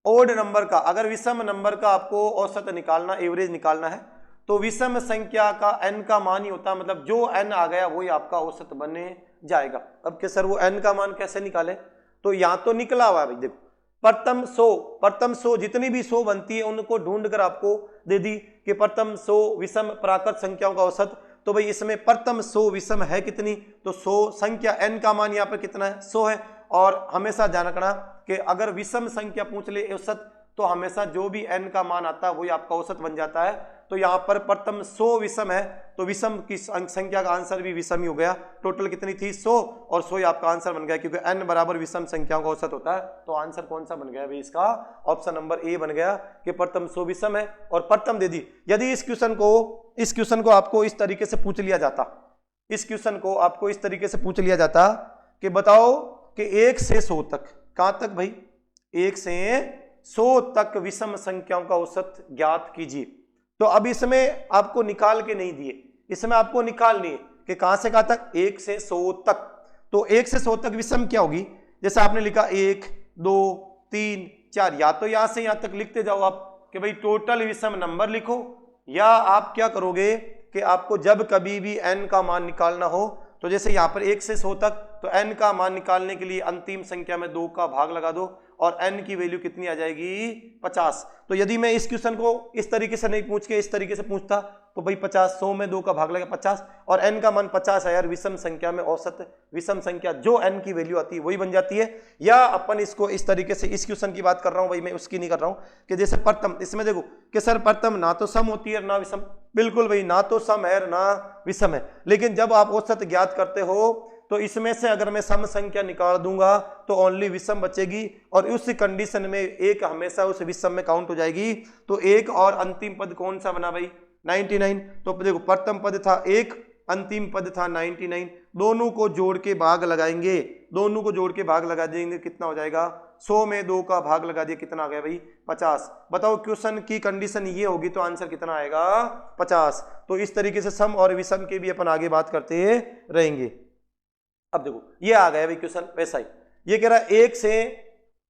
ओड नंबर का। अगर विषम नंबर का आपको औसत निकालना, एवरेज निकालना है तो विषम संख्या का n का मान ही होता है, मतलब जो n आ गया वही आपका औसत बने जाएगा। अब के सर वो n का मान कैसे निकाले, तो यहां तो निकला हुआ है भाई देखो प्रथम 100 जितनी भी 100 बनती है उनको ढूंढ कर आपको दे दी कि प्रथम 100 विषम प्राकृत संख्याओं का औसत। तो भाई इसमें प्रथम 100 विषम है कितनी, तो 100 संख्या n का मान यहाँ पे कितना है 100 है। और हमेशा ध्यान रखना कि अगर विषम संख्या पूछ ले औसत तो हमेशा जो भी n का मान आता है वही आपका औसत बन जाता है। तो यहाँ पर प्रथम 100 विषम है तो विषम की संख्या का आंसर भी विषम ही हो गया। टोटल कितनी थी 100 और 100 आपका आंसर बन गया, क्योंकि n बराबर विषम संख्याओं का औसत होता है। तो आंसर कौन सा बन गया भाई इसका, ऑप्शन नंबर ए बन गया कि प्रथम 100 विषम है और प्रथम दे दी। यदि इस क्वेश्चन को आपको इस तरीके से पूछ लिया जाता, इस क्वेश्चन को आपको इस तरीके से पूछ लिया जाता कि बताओ कि 1 से 100 तक, कहां तक भाई 1 से 100 तक विषम संख्याओं का औसत ज्ञात कीजिए। तो अब इसमें आपको निकाल के नहीं दिए, इसमें आपको निकालनी है कि कहां से कहां तक 1 से 100 तक। तो 1 से 100 तक विषम क्या होगी, जैसे आपने लिखा 1 2 3 4, या तो यहां से यहां तक लिखते जाओ आप कि भाई टोटल विषम नंबर लिखो, या आप क्या करोगे कि आपको जब कभी भी n का मान निकालना हो तो जैसे यहाँ पर 1 से 100 तक, तो n का मान निकालने के लिए अंतिम संख्या में 2 का भाग लगा दो और n की वैल्यू कितनी आ जाएगी 50। तो यदि मैं इस क्वेश्चन को इस तरीके से नहीं पूछ के इस तरीके से पूछता तो भाई 50 100 में 2 का भाग लगा 50 और n का मान 50 है यार। विषम संख्या में औसत विषम संख्या जो n की वैल्यू आती है वही बन जाती है। या अपन इसको इस तरीके से, इस क्वेश्चन की बात कर रहा हूं भाई मैं, उसकी नहीं कर रहा हूं कि जैसे प्रथम, इसमें देखो कि सर प्रथम ना तो सम होती है ना विषम, बिल्कुल भाई ना तो सम है ना विषम है। लेकिन जब आप औसत ज्ञात करते हो तो इसमें से अगर मैं सम संख्या निकाल दूंगा तो ओनली विषम बचेगी और उस कंडीशन में एक हमेशा उस विषम में काउंट हो जाएगी। तो एक और अंतिम पद कौन सा बना भाई 99। तो देखो प्रथम पद था 1, अंतिम पद था 99, दोनों को जोड़ के भाग लगाएंगे, दोनों को जोड़ के भाग लगा देंगे, कितना हो जाएगा 100 में 2 का भाग लगा दिया, कितना आ गया भाई 50। बताओ क्वेश्चन की कंडीशन ये होगी तो आंसर कितना आएगा 50। तो इस तरीके से सम और विषम के भी अपन आगे बात करते रहेंगे। अब देखो ये आ गया भाई क्वेश्चन वैसा ही, ये कह रहा है 1 से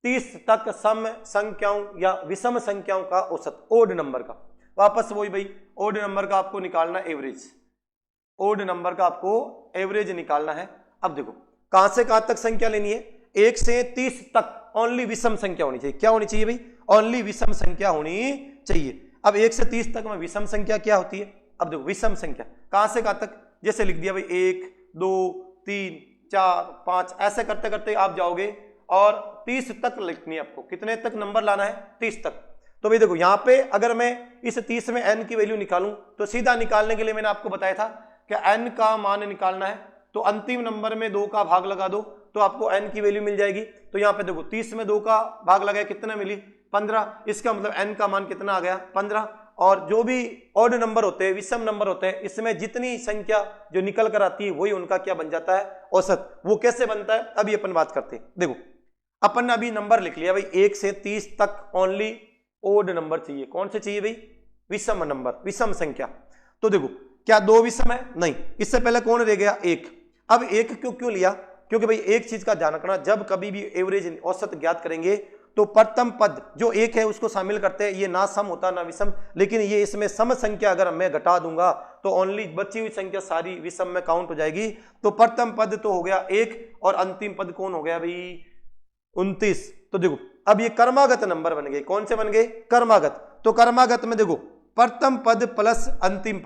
30 तक सम संख्याओं या विषम संख्याओं का औसत ओड नंबर का। वापस वही भाई ओड नंबर का आपको निकालना एवरेज, ओड नंबर का आपको एवरेज निकालना है। अब देखो कहां से कहां तक संख्या लेनी है, 1 से 30 तक ओनली विषम संख्या होनी चाहिए। क्या होनी चाहिए भाई, ओनली विषम संख्या होनी चाहिए। अब 1 से 30 तक में विषम संख्या क्या होती है, अब देखो विषम संख्या कहां से कहां तक, जैसे लिख दिया भाई 1 2 3 4 5 ऐसे करते करते आप जाओगे और 30 तक लिखनी है आपको। कितने तक नंबर लाना है 30 तक। तो भाई देखो यहाँ पे अगर मैं इस 30 में n की वैल्यू निकालूं तो सीधा निकालने के लिए मैंने आपको बताया था कि n का मान निकालना है तो अंतिम नंबर में 2 का भाग लगा दो तो आपको n की वैल्यू मिल जाएगी। तो यहाँ पे देखो 30 में 2 का भाग लगाया कितना मिली 15, इसका मतलब n का मान कितना आ गया 15। और जो भी ऑड नंबर होते हैं विषम नंबर होते हैं इसमें जितनी संख्या जो निकल कर आती है वही उनका क्या बन जाता है औसत। वो कैसे बनता है अभी अपन बात करते हैं। देखो अपन ने अभी नंबर लिख लिया भाई 1 से 30 तक ओनली ओड नंबर चाहिए। कौन से चाहिए भाई विषम नंबर, विषम संख्या। तो देखो क्या 2 विषम है, नहीं, इससे पहले कौन रह गया 1। अब 1 क्यों लिया, क्योंकि भाई एक चीज का ध्यान रखना, जब कभी भी एवरेज औसत ज्ञात करेंगे तो प्रथम पद जो एक है उसको शामिल करते हैं, ये ना सम होता ना विषम, लेकिन ये इसमें सम संख्या अगर मैं घटा दूंगा तो ओनली बची हुई संख्या सारी विषम में काउंट हो जाएगी। तो प्रथम पद तो हो गया 1 और अंतिम पद कौन हो गया भाई 29। तो देखो अब ये कर्मागत नंबर बन गए, कौन से बन गए कर्मागत। तो कर्मागत में देखो प्रथम पद प्लस अंतिम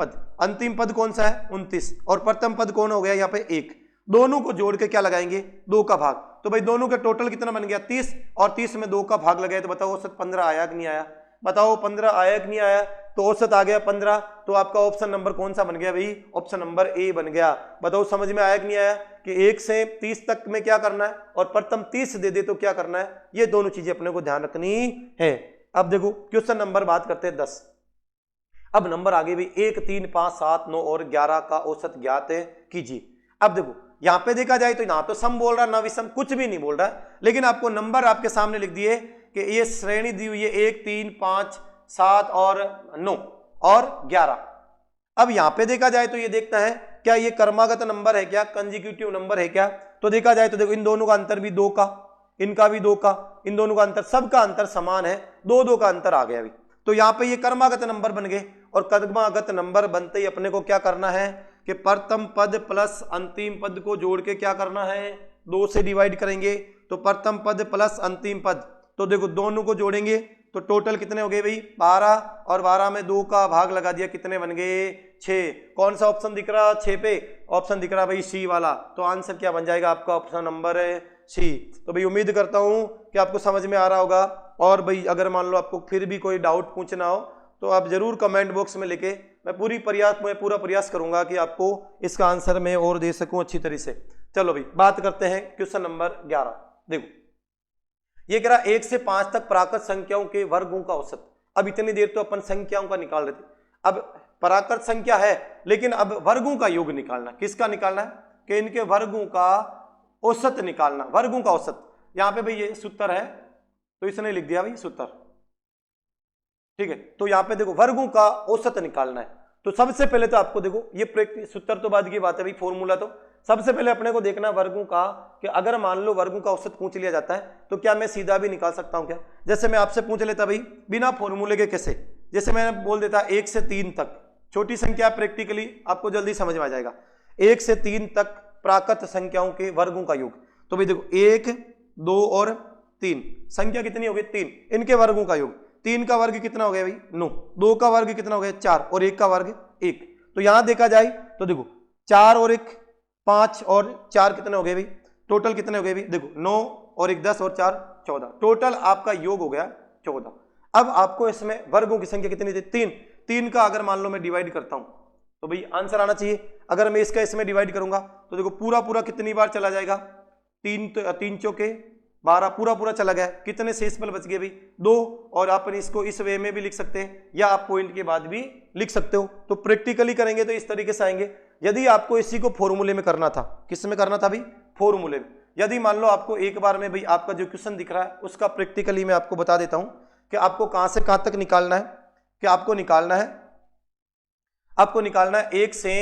पद कौन सा है 29 और प्रथम पद कौन हो गया यहाँ पे 1, दोनों को जोड़ के क्या लगाएंगे 2 का भाग। तो भाई दोनों का टोटल कितना बन गया 30 और 30 में 2 का भाग लगाए तो बताओ औसत 15 आया कि नहीं आया, बताओ 15 आया कि नहीं आया, तो औसत आ गया 15। तो आपका ऑप्शन नंबर कौन सा बन गया भाई ऑप्शन नंबर ए बन गया। बताओ समझ में आया कि नहीं आया कि 1 से 30 तक में क्या करना है और प्रथम 30 दे दे तो क्या करना है, ये दोनों चीजें अपने को ध्यान रखनी है। अब देखो क्वेश्चन नंबर बात करते हैं 10। अब नंबर आगे भी 1 3 5 7 9 और 11 का औसत ज्ञात कीजिए। अब देखो यहां पे देखा जाए तो ना तो सम बोल रहा ना विषम, कुछ भी नहीं बोल रहा, लेकिन आपको नंबर आपके सामने लिख दिए कि ये श्रेणी दी हुई है 1 3 5 7 और 9 और 11। अब यहां पे देखा जाए तो ये देखता है क्या ये कर्मागत नंबर है क्या कंजिक्यूटिव नंबर है क्या, तो देखा जाए तो देखो इन दोनों का अंतर भी 2 का, इनका भी 2 का, इन दोनों का अंतर, सबका अंतर समान है, 2 का अंतर आ गया अभी। तो यहां पे ये कर्मागत नंबर बन गए और कर्मागत नंबर बनते ही अपने को क्या करना है कि प्रथम पद प्लस अंतिम पद को जोड़ के क्या करना है 2 से डिवाइड करेंगे। तो प्रथम पद प्लस अंतिम पद, तो देखो दोनों को जोड़ेंगे तो टोटल कितने हो गए भाई 12 और 12 में 2 का भाग लगा दिया, कितने बन गए 6। कौन सा ऑप्शन दिख रहा 6 पे, ऑप्शन दिख रहा भाई सी वाला। तो आंसर क्या बन जाएगा आपका ऑप्शन नंबर सी। तो भाई उम्मीद करता हूं कि आपको समझ में आ रहा होगा, और भाई अगर मान लो आपको फिर भी कोई डाउट पूछना हो तो आप जरूर कमेंट बॉक्स में लिखे, मैं पूरा प्रयास करूंगा कि आपको इसका आंसर मैं और दे सकूं अच्छी तरह से। चलो भाई बात करते हैं क्वेश्चन नंबर 11। देखो ये कह रहा 1 से 5 तक प्राकृत संख्याओं के वर्गों का औसत। अब इतनी देर तो अपन संख्याओं का निकाल रहे थे, अब प्राकृत संख्या है लेकिन अब वर्गों का योग निकालना, किसका निकालना है कि इनके वर्गों का औसत निकालना, वर्गों का औसत। यहां पे भाई ये सूत्र है तो इसने लिख दिया भाई सूत्र, ठीक है। तो यहां पे देखो वर्गों का औसत निकालना है, तो सबसे पहले तो आपको देखो ये प्रैक्टिस, सूत्र तो बाद की बात है भाई, फॉर्मूला तो सबसे पहले अपने को देखना वर्गों का कि अगर मान लो वर्गों का औसत पूछ लिया जाता है तो क्या मैं सीधा भी निकाल सकता हूं क्या। जैसे मैं आपसे पूछ लेता भाई बिना फॉर्मूले के कैसे, जैसे मैं बोल देता 1 से 3 तक, छोटी संख्या प्रैक्टिकली आपको जल्दी समझ में आ जाएगा, 1 से 3 तक प्राकृत संख्याओं के वर्गों का योग। तो भाई देखो 1 2 और 3 संख्या कितनी हो गई 3, इनके वर्गों का योग, 3 का वर्ग कितना हो गया भाई 9, 2 का वर्ग कितना हो गया 4 और 1 का वर्ग 1। तो यहां देखा जाए तो देखो 4 और 1 5 और 4 कितने हो गए भाई, टोटल कितने हो गए भाई देखो 9 और 1 10 और 4 14, टोटल आपका योग हो गया 14। अब आपको इसमें वर्गों की संख्या कितनी थी 3, 3 का अगर मान लो मैं डिवाइड करता हूं तो भाई आंसर आना चाहिए। अगर मैं इसका इसमें डिवाइड करूंगा तो देखो पूरा कितनी बार चला जाएगा, 3 चौके 12, पूरा चला गया, कितने शेष बल बच गए भाई 2। और आप इसको इस वे में भी लिख सकते हैं या आप पॉइंट के बाद भी लिख सकते हो। तो प्रैक्टिकली करेंगे तो इस तरीके से आएंगे। यदि आपको इसी को फॉर्मूले में करना था, किस में करना था भाई फॉर्मूले में, यदि मान लो आपको एक बार में भाई आपका जो क्वेश्चन दिख रहा है उसका प्रैक्टिकली मैं आपको बता देता हूं कि आपको कहां से कहां तक निकालना है, कि आपको निकालना है 1 से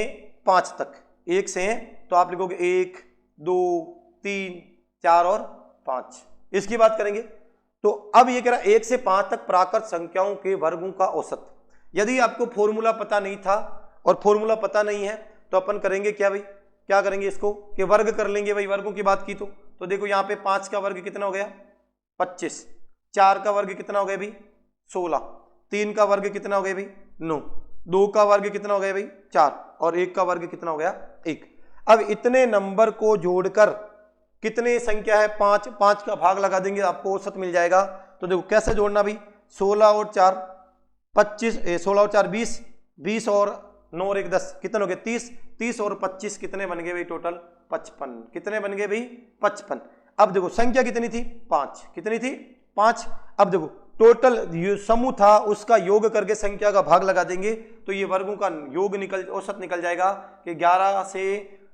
5 तक, 1 से, तो आप लिखोगे 1 2 3 4 और 5, इसकी बात करेंगे। तो अब ये कह रहा 1 से 5 तक प्राकृत संख्याओं के वर्गों का औसत। यदि आपको फॉर्मूला पता नहीं था और फॉर्मूला पता नहीं है तो अपन करेंगे क्या भाई, क्या करेंगे इसको कि वर्ग कर लेंगे भाई। वर्गों की बात की तो देखो यहाँ पे 5 का वर्ग कितना हो गया 25, 4 का वर्ग कितना हो गया भाई 16, 3 का वर्ग कितना हो गया भाई 9, 2 का वर्ग कितना हो गया भाई 4 और 1 का वर्ग कितना हो गया 1। अब इतने नंबर को जोड़कर कितनी संख्या है 5, 5 का भाग लगा देंगे आपको औसत मिल जाएगा। तो देखो कैसे जोड़ना भाई, 16 और 4 25, 16 और 4 20, 20 और 9 और 1 10, कितने हो गए 30, 30 और 25 कितने बन गए भाई टोटल 55, कितने बन गए भाई 55। अब देखो संख्या कितनी थी 5, कितनी थी 5। अब देखो टोटल समूह था उसका योग करके संख्या का भाग लगा देंगे तो ये वर्गों का योग औसत निकल जाएगा कि 11 से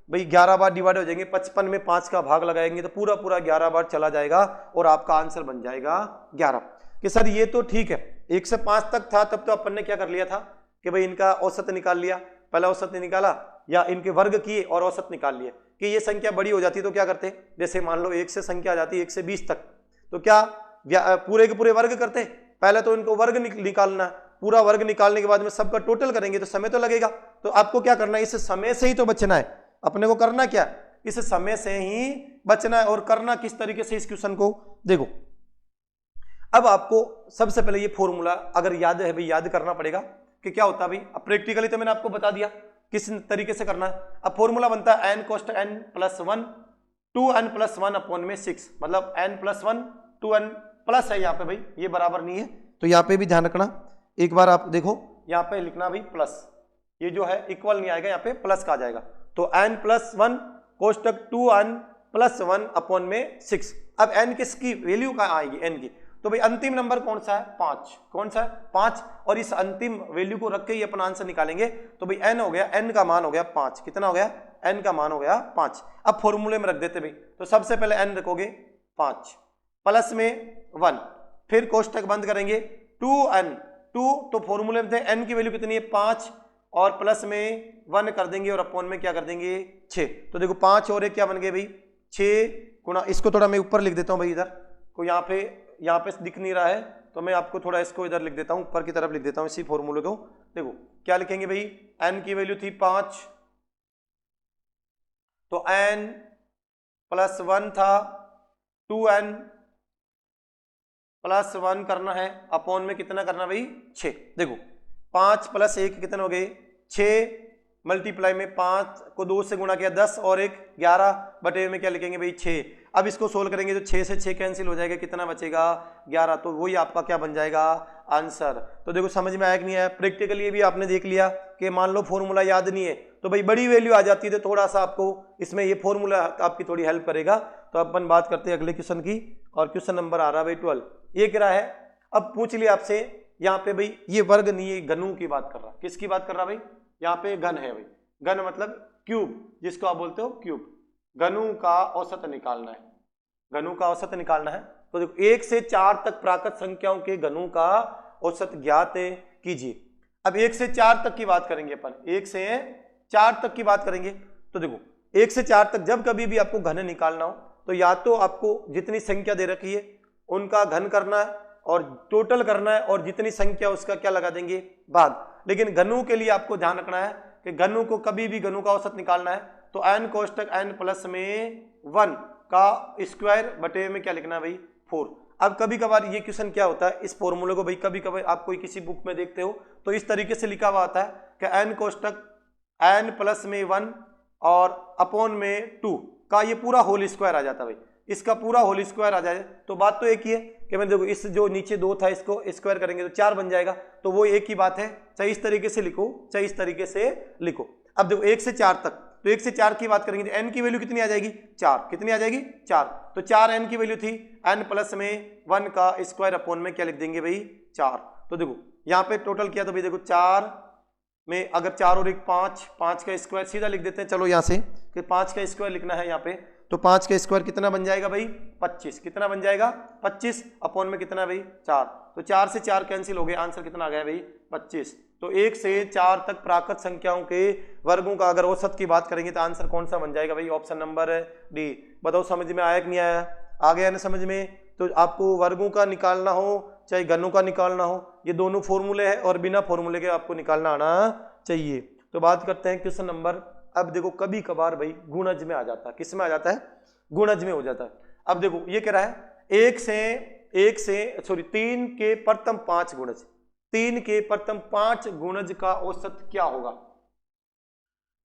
भाई 11 बार डिवाइड हो जाएंगे, 55 में 5 का भाग लगाएंगे तो पूरा 11 बार चला जाएगा और आपका आंसर बन जाएगा 11। कि सर ये तो ठीक है 1 से 5 तक था तब तो अपन ने क्या कर लिया था कि भाई इनका औसत निकाल लिया, पहला औसत नहीं निकाला या इनके वर्ग किए और औसत निकाल लिया। कि ये संख्या बड़ी हो जाती तो क्या करते, जैसे मान लो 1 से संख्या आ जाती 1 से 20 तक तो क्या पूरे के पूरे वर्ग करते, पहले तो इनको वर्ग निकालना, पूरा वर्ग निकालने के बाद में सबका टोटल करेंगे तो समय तो लगेगा। तो आपको क्या करना है, इस समय से ही तो बचना है, अपने को करना क्या, इस समय से ही बचना है। और करना किस तरीके से इस क्वेश्चन को, देखो अब आपको सबसे पहले ये फॉर्मूला अगर याद है भाई, याद करना पड़ेगा कि क्या होता है भाई। अब प्रैक्टिकली तो मैंने आपको बता दिया किस तरीके से करना है। अब फॉर्मूला बनता है n कोष्टक n plus 1 2n plus 1 upon में 6, मतलब n प्लस 1 2n प्लस है यहाँ पे भाई, ये बराबर नहीं है तो यहाँ पे भी ध्यान रखना। एक बार आप देखो यहाँ पे लिखना भाई प्लस, ये जो है इक्वल नहीं आएगा, यहाँ पे प्लस का आ जाएगा। तो n plus 1 कोष्टक 2n plus 1 upon में 6। अब n किसकी वैल्यू का आएगी, n की, तो भाई अंतिम नंबर कौन सा है, 5, कौन सा है 5, और इस अंतिम वैल्यू को रख के ही अपन आंसर निकालेंगे। तो भाई n हो गया, n का मान हो गया 5, कितना हो गया, n का मान हो गया 5। अब फॉर्मूले में रख देते भाई, तो सबसे पहले n रखोगे 5 प्लस में 1, फिर कोष्टक बंद करेंगे 2n 2, तो फॉर्मूले में थे n की वैल्यू कितनी है 5, और प्लस में 1 कर देंगे और अपॉन में क्या कर देंगे 6। तो देखो 5 और एक क्या बन गए भाई 6 गुणा, इसको थोड़ा मैं ऊपर लिख देता हूँ भाई, इधर को यहाँ पे दिख नहीं रहा है तो मैं आपको थोड़ा इसको इधर लिख देता हूँ, ऊपर की तरफ लिख देता हूँ इसी फॉर्मूले को। देखो क्या लिखेंगे भाई, n की वैल्यू थी 5, तो n प्लस 1 था, 2n प्लस 1 करना है, अपॉन में कितना करना भाई 6। देखो 5 प्लस 1 कितने हो गए 6, मल्टीप्लाई में 5 को 2 से गुणा किया 10 और 1 11 बटे में क्या लिखेंगे भाई 6। अब इसको सोल्व करेंगे तो 6 से 6 कैंसिल हो जाएगा, कितना बचेगा 11, तो वही आपका क्या बन जाएगा आंसर। तो देखो समझ में आया कि नहीं आया, प्रैक्टिकली भी आपने देख लिया कि मान लो फॉर्मूला याद नहीं है तो भाई बड़ी वैल्यू आ जाती है, तो थोड़ा सा आपको इसमें ये फॉर्मूला आपकी थोड़ी हेल्प करेगा। तो अपन बात करते हैं अगले क्वेश्चन की, और क्वेश्चन नंबर आ रहा है भाई 12। ये क्या है, अब पूछ लिया आपसे यहाँ पे भाई, ये वर्ग नहीं है, घनों की बात कर रहा, किसकी बात कर रहा भाई, यहाँ पे घन है भाई, घन मतलब क्यूब, जिसको आप बोलते हो क्यूब। घनों का औसत निकालना है, घनों का औसत निकालना है। तो देखो 1 से 4 तक प्राकृत संख्याओं के घनों का औसत ज्ञात कीजिए। अब 1 से 4 तक की बात करेंगे अपन, 1 से 4 तक की बात करेंगे। तो देखो 1 से 4 तक जब कभी भी आपको घन निकालना हो तो या तो आपको जितनी संख्या दे रखी है उनका घन करना है और टोटल करना है, और जितनी संख्या उसका क्या लगा देंगे भाग। लेकिन घनों के लिए आपको ध्यान रखना है कि घनों को कभी भी घनों का औसत निकालना है तो n कोष्टक n प्लस में 1 का स्क्वायर बटे में क्या लिखना है भाई 4। अब कभी कभार ये क्वेश्चन क्या होता है, इस फॉर्मूले को भाई कभी कभार आप कोई किसी बुक में देखते हो तो इस तरीके से लिखा हुआ आता है कि n कोष्टक n प्लस में 1 और अपॉन में 2 का ये पूरा होल स्क्वायर आ जाता है भाई, इसका पूरा होल स्क्वायर आ जाए तो बात तो एक ही है कि मैं देखो इस जो नीचे 2 था इसको स्क्वायर करेंगे तो 4 बन जाएगा, तो वो एक ही बात है, चाहे इस तरीके से लिखो चाहे इस तरीके से लिखो। अब देखो 1 से 4 तक, तो 1 से 4 की बात करेंगे तो n की वैल्यू कितनी आ जाएगी 4, कितनी आ जाएगी 4, तो 4 n की वैल्यू थी, n प्लस में 1 का स्क्वायर अपॉन में क्या लिख देंगे भाई 4। तो देखो यहाँ पे टोटल किया तो भाई देखो 4 में अगर 4 और 1 5, 5 का स्क्वायर सीधा लिख देते हैं, चलो यहाँ से कि 5 का स्क्वायर लिखना है यहाँ पे, तो 5 का स्क्वायर कितना बन जाएगा भाई 25, कितना बन जाएगा 25 अपॉन में कितना भाई 4, तो 4 से 4 कैंसिल हो गए, आंसर कितना आ गया भाई 25। तो 1 से 4 तक प्राकृत संख्याओं के वर्गों का अगर औसत की बात करेंगे तो आंसर कौन सा बन जाएगा भाई ऑप्शन नंबर डी। बताओ समझ में आया कि नहीं आया, आ गया ना समझ में। तो आपको वर्गों का निकालना हो चाहे घनों का निकालना हो, ये दोनों फॉर्मूले हैं और बिना फॉर्मूले के आपको निकालना आना चाहिए। तो बात करते हैं क्वेश्चन नंबर, अब देखो कभी कभार भाई गुणज में आ जाता है, किस में आ जाता है गुणज में हो जाता है। अब देखो ये कह रहा है 3 के प्रथम 5 गुणज, 3 के प्रथम 5 गुणज का औसत क्या होगा,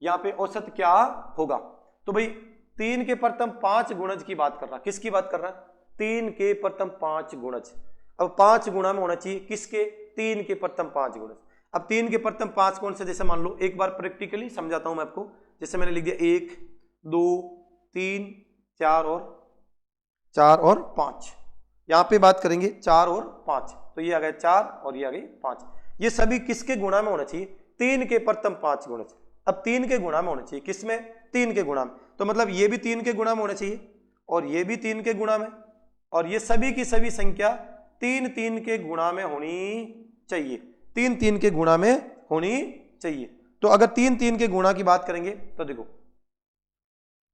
यहाँ पे औसत क्या होगा। तो भाई 3 के प्रथम 5 गुणज की बात कर रहा, किसकी बात कर रहा है 3 के प्रथम 5 गुणज। अब 5 गुणा में होना चाहिए किसके 3 के प्रथम 5 गुणज। अब 3 के प्रथम 5 कौन से, जैसे मान लो एक बार प्रैक्टिकली समझाता हूं मैं आपको, जैसे मैंने लिख दिया 1 2 3 4 और 5, यहाँ पे बात करेंगे 4 और 5, तो ये आ गए 4 और ये आ गई 5, ये सभी किसके गुणा में होना चाहिए 3 के प्रथम 5 गुणज। अब 3 के गुणा में होना चाहिए, किसमें 3 के गुणा में, तो मतलब ये भी 3 के गुणा में होना चाहिए और ये भी 3 के गुणा में, और ये सभी की सभी संख्या 3 3 के गुणा में होनी चाहिए, 3 3 के गुणा में होनी चाहिए। तो अगर 3 3 के गुणा की बात करेंगे तो देखो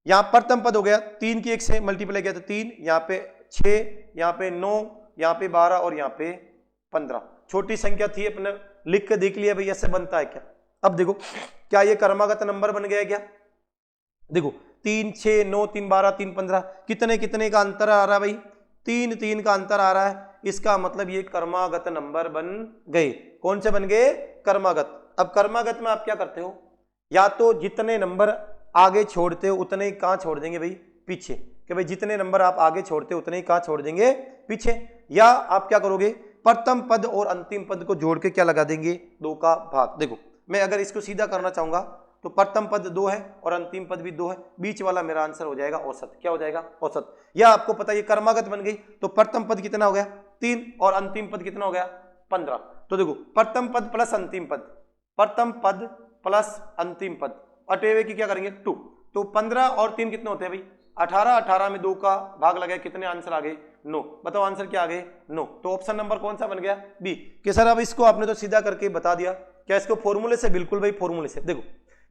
यहां प्रथम पद हो गया 3 की 1 से मल्टीप्लाई किया तो 3, यहाँ पे 6, यहाँ पे 9, यहाँ पे 12 और यहाँ पे 15। छोटी संख्या थी, अपने लिख के देख लिया भाई ऐसे बनता है क्या। अब देखो क्या ये कर्मागत नंबर बन गया क्या, देखो 3 6 9 3 12 3 15, कितने कितने का अंतर आ रहा है भाई, 3 3 का अंतर आ रहा है। इसका मतलब ये कर्मागत नंबर बन गए। कौन से बन गए, कर्मागत। अब कर्मागत में आप क्या करते हो, या तो जितने नंबर आगे छोड़ते हो उतने ही कहां छोड़ देंगे भाई, पीछे, कि भाई जितने नंबर आप आगे छोड़ते हो उतने ही कहां छोड़ देंगे, पीछे। या आप क्या करोगे, प्रथम पद और अंतिम पद को जोड़ के क्या लगा देंगे, 2 का भाग। देखो मैं अगर इसको सीधा करना चाहूंगा तो प्रथम पद 2 है और अंतिम पद भी 2 है, बीच वाला मेरा आंसर हो जाएगा औसत। क्या हो जाएगा, औसत। या आपको पता है ये कर्मागत बन गई, तो प्रथम पद कितना हो गया 3 और अंतिम पद कितना हो गया 15। तो देखो प्रथम पद प्लस अंतिम पद, प्रथम पद प्लस अंतिम पद, अटेवे की क्या करेंगे 2। तो 15 और 3 कितने होते हैं भाई 18, 18 में 2 का भाग लगा, कितने आंसर आ गए 9। बताओ आंसर क्या आ गए 9। तो ऑप्शन नंबर कौन सा बन गया, बी। कि सर अब इसको आपने तो सीधा करके बता दिया, क्या इसको फॉर्मूले से, बिल्कुल भाई फॉर्मूले से। देखो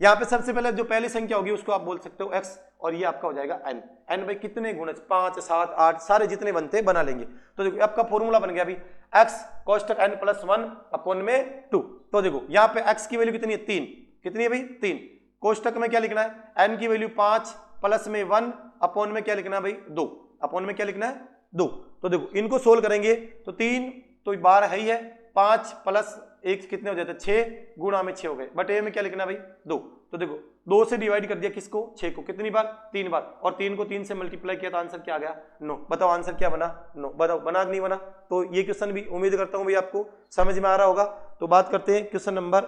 यहाँ पे सबसे पहले जो पहली संख्या होगी उसको आप बोल सकते हो x, और ये आपका हो जाएगा n। n भाई कितने गुणज, 5 7 8 सारे जितने बनते हैं बना लेंगे। तो देखो आपका फॉर्मूला बन गया अभी x कोष्टक n प्लस 1 अपॉन में 2। तो देखो यहाँ पे x की वैल्यू कितनी है 3, कितनी है भाई 3। कोष्टक में क्या लिखना है, n की वैल्यू 5 प्लस में 1 अपॉन में क्या लिखना है भाई 2, अपॉन में क्या लिखना है 2। तो देखो इनको सोल्व करेंगे तो 3 तो 12 है ही है, 5 प्लस 1 कितने हो जाते हैं 6, गुणा में 6 हो गए, बट ए में क्या लिखना भाई 2। तो देखो 2 से डिवाइड कर दिया किसको, 6 को, कितनी बार 3 बार, और 3 को 3 से मल्टीप्लाई किया तो आंसर क्या आ गया 9। बताओ आंसर क्या बना 9। बताओ बना कि नहीं बना। तो ये क्वेश्चन भी उम्मीद करता हूं भाई आपको समझ में आ रहा होगा। तो बात करते हैं क्वेश्चन नंबर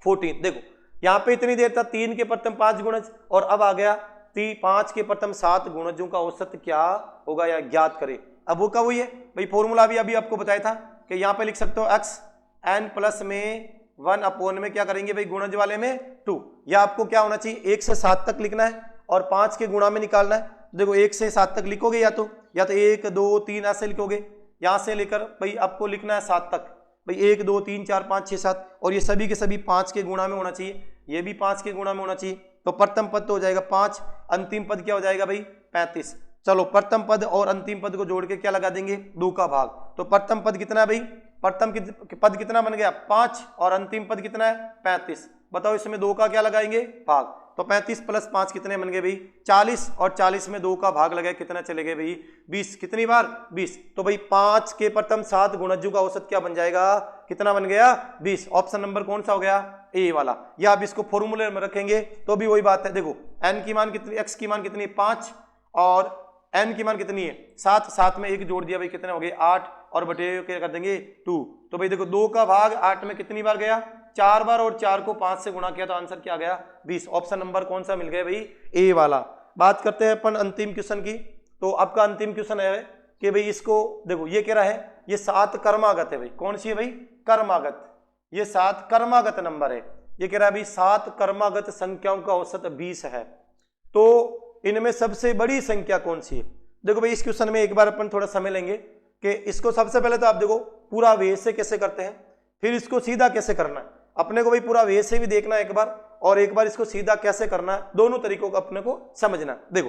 14। देखो यहाँ पे इतनी देर था 3 के प्रथम 5 गुणज, और अब आ गया 5 के प्रथम 7 गुणजों का औसत क्या होगा या ज्ञात करें। अब वो कब हुई है भाई, फॉर्मूला भी अभी आपको बताया था कि यहाँ पे लिख सकते हो x n प्लस में 1 अपॉन में क्या करेंगे भाई गुणज वाले में 2। या आपको क्या होना चाहिए 1 से 7 तक लिखना है और 5 के गुणा में निकालना है। देखो 1 से 7 तक लिखोगे या तो 1 2 3 ऐसे लिखोगे, यहाँ से लेकर भाई आपको लिखना है 7 तक भाई 1 2 3 4 5 6 7, और ये सभी के सभी 5 के गुणा में होना चाहिए, ये भी 5 के गुणा में होना चाहिए। तो प्रथम पद तो हो जाएगा 5, अंतिम पद क्या हो जाएगा भाई 35। चलो प्रथम पद और अंतिम पद को जोड़ के क्या लगा देंगे 2 का भाग। तो प्रथम पद कितना है भाई, प्रथम पद कितना बन गया 5 और अंतिम पद कितना है 35। बताओ इसमें 2 का क्या लगाएंगे भाग। तो 35 प्लस 5 कितने बन गए भाई 40, और 40 में 2 का भाग लगाए कितना चले गए भाई 20। कितनी बार 20। तो भाई 5 के प्रथम 7 गुणजों का औसत क्या बन जाएगा, कितना बन गया 20। ऑप्शन नंबर कौन सा हो गया ए वाला। या आप इसको फॉर्मूले में रखेंगे तो भी वही बात है। देखो n की मान कितनी, x की मान कितनी 5 और n की मान कितनी है 7, 7 में 1 जोड़ दिया भाई कितने हो गए 8, और बटे क्या कर देंगे 2। तो भाई देखो 2 का भाग 8 में कितनी बार गया 4 बार, और 4 को 5 से गुणा किया तो आंसर क्या गया 20। ऑप्शन नंबर कौन सा मिल गया भाई ए वाला। बात करते हैं अपन अंतिम क्वेश्चन की। तो आपका अंतिम क्वेश्चन है कि भाई इसको देखो ये कह रहा है ये 7 कर्मागत है भाई, कौन सी है भाई कर्मागत, ये 7 कर्मागत नंबर है। ये कह रहा है भाई 7 कर्मागत संख्याओं का औसत 20 है, तो इनमें सबसे बड़ी संख्या कौन सी है। देखो भाई इस क्वेश्चन में एक बार अपन थोड़ा समय लेंगे कि इसको सबसे पहले तो आप देखो पूरा वे से कैसे करते हैं, फिर इसको सीधा कैसे करना है। अपने को भाई पूरा वे से भी देखना है एक बार, और एक बार इसको सीधा कैसे करना है, दोनों तरीकों को अपने को समझना। देखो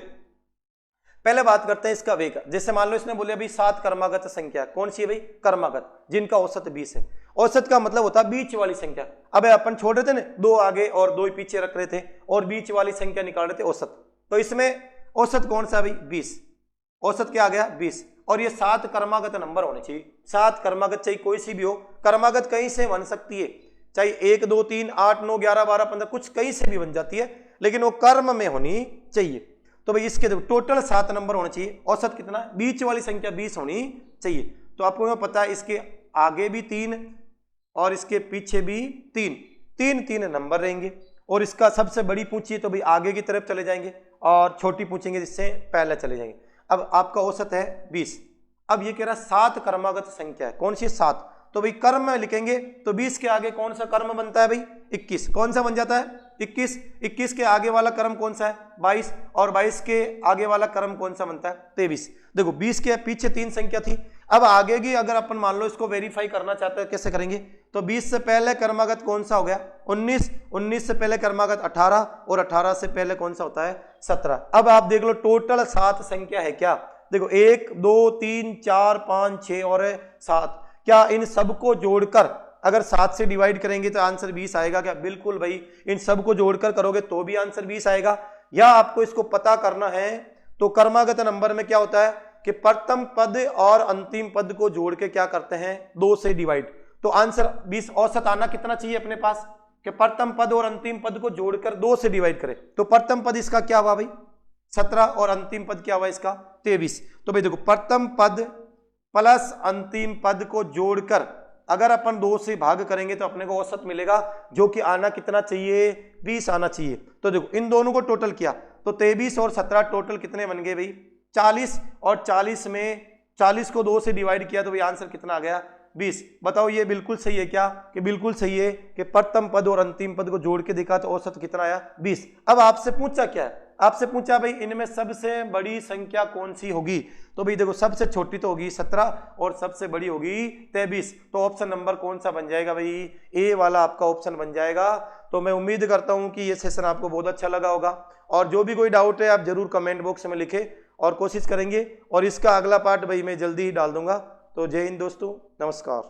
पहले बात करते हैं इसका वे का। जैसे मान लो इसने बोले भाई 7 कर्मागत संख्या, कौन सी है भाई कर्मागत, जिनका औसत 20 है। औसत का मतलब होता है बीच वाली संख्या। अब अपन छोड़ रहे थे ना 2 आगे और 2 पीछे रख रहे थे और बीच वाली संख्या निकाल रहे थे औसत। तो इसमें औसत कौन सा भाई 20, औसत क्या आ गया 20। और ये 7 कर्मागत नंबर होने चाहिए। 7 कर्मागत चाहे कोई सी भी हो, कर्मागत कहीं से बन सकती है, चाहे 1 2 3 8 9 11 12 15 कुछ कहीं से भी बन जाती है, लेकिन वो कर्म में होनी चाहिए। तो भाई इसके टोटल 7 नंबर होने चाहिए। औसत कितना, बीच वाली संख्या 20 होनी चाहिए। तो आपको पता है इसके आगे भी 3 और इसके पीछे भी 3 नंबर रहेंगे, और इसका सबसे बड़ी पूछिए तो भाई आगे की तरफ चले जाएंगे, और छोटी पूछेंगे जिससे पहले चले जाएंगे। अब आपका औसत है 20। अब ये कह रहा 7 कर्मागत संख्या है, कौन सी 7। तो भाई कर्म में लिखेंगे तो 20 के आगे कौन सा कर्म बनता है भाई 21। कौन सा बन जाता है 21। 21 के आगे वाला कर्म कौन सा है 22, और 22 के आगे वाला कर्म कौन सा बनता है 23। देखो 20 के पीछे 3 संख्या थी, अब आगे की अगर अपन मान लो इसको वेरीफाई करना चाहते हैं कैसे करेंगे। तो 20 से पहले कर्मागत कौन सा हो गया 19, 19 से पहले कर्मागत 18, और 18 से पहले कौन सा होता है 17। अब आप देख लो टोटल 7 संख्या है क्या देखो 1 2 3 4 5 6 और 7, क्या इन सबको जोड़कर अगर 7 से डिवाइड करेंगे तो आंसर 20 आएगा क्या? बिल्कुल भाई, इन सबको जोड़कर करोगे तो भी आंसर 20 आएगा। या आपको इसको पता करना है तो क्रमागत नंबर में क्या होता है कि प्रथम पद और अंतिम पद को जोड़ के क्या करते हैं 2 से डिवाइड, तो आंसर 20 औसत आना कितना चाहिए अपने पास कि प्रथम पद और अंतिम पद को जोड़कर 2 से डिवाइड करें। तो प्रथम पद इसका क्या हुआ भाई 17 और अंतिम पद क्या हुआ इसका 23। तो भाई देखो प्रथम पद प्लस अंतिम पद को जोड़कर अगर अपन 2 से भाग करेंगे तो अपने को औसत मिलेगा, जो कि आना कितना चाहिए 20 आना चाहिए। तो देखो इन दोनों को टोटल किया तो 23 और 17 टोटल कितने बन गए भाई 40, और 40 में 40 को 2 से डिवाइड किया तो भाई आंसर कितना आ गया 20। बताओ ये बिल्कुल सही है क्या? कि बिल्कुल सही है कि प्रथम पद और अंतिम पद को जोड़ के देखा तो औसत कितना आया 20। अब आपसे पूछा क्या है, आपसे पूछा भाई इनमें सबसे बड़ी संख्या कौन सी होगी, तो भाई देखो सबसे छोटी तो होगी 17 और सबसे बड़ी होगी 23, तो ऑप्शन नंबर कौन सा बन जाएगा भाई ए वाला आपका ऑप्शन बन जाएगा। तो मैं उम्मीद करता हूं कि ये सेशन आपको बहुत अच्छा लगा होगा, और जो भी कोई डाउट है आप जरूर कमेंट बॉक्स में लिखें और कोशिश करेंगे, और इसका अगला पार्ट भाई मैं जल्दी ही डाल दूंगा। तो जय हिंद दोस्तों, नमस्कार।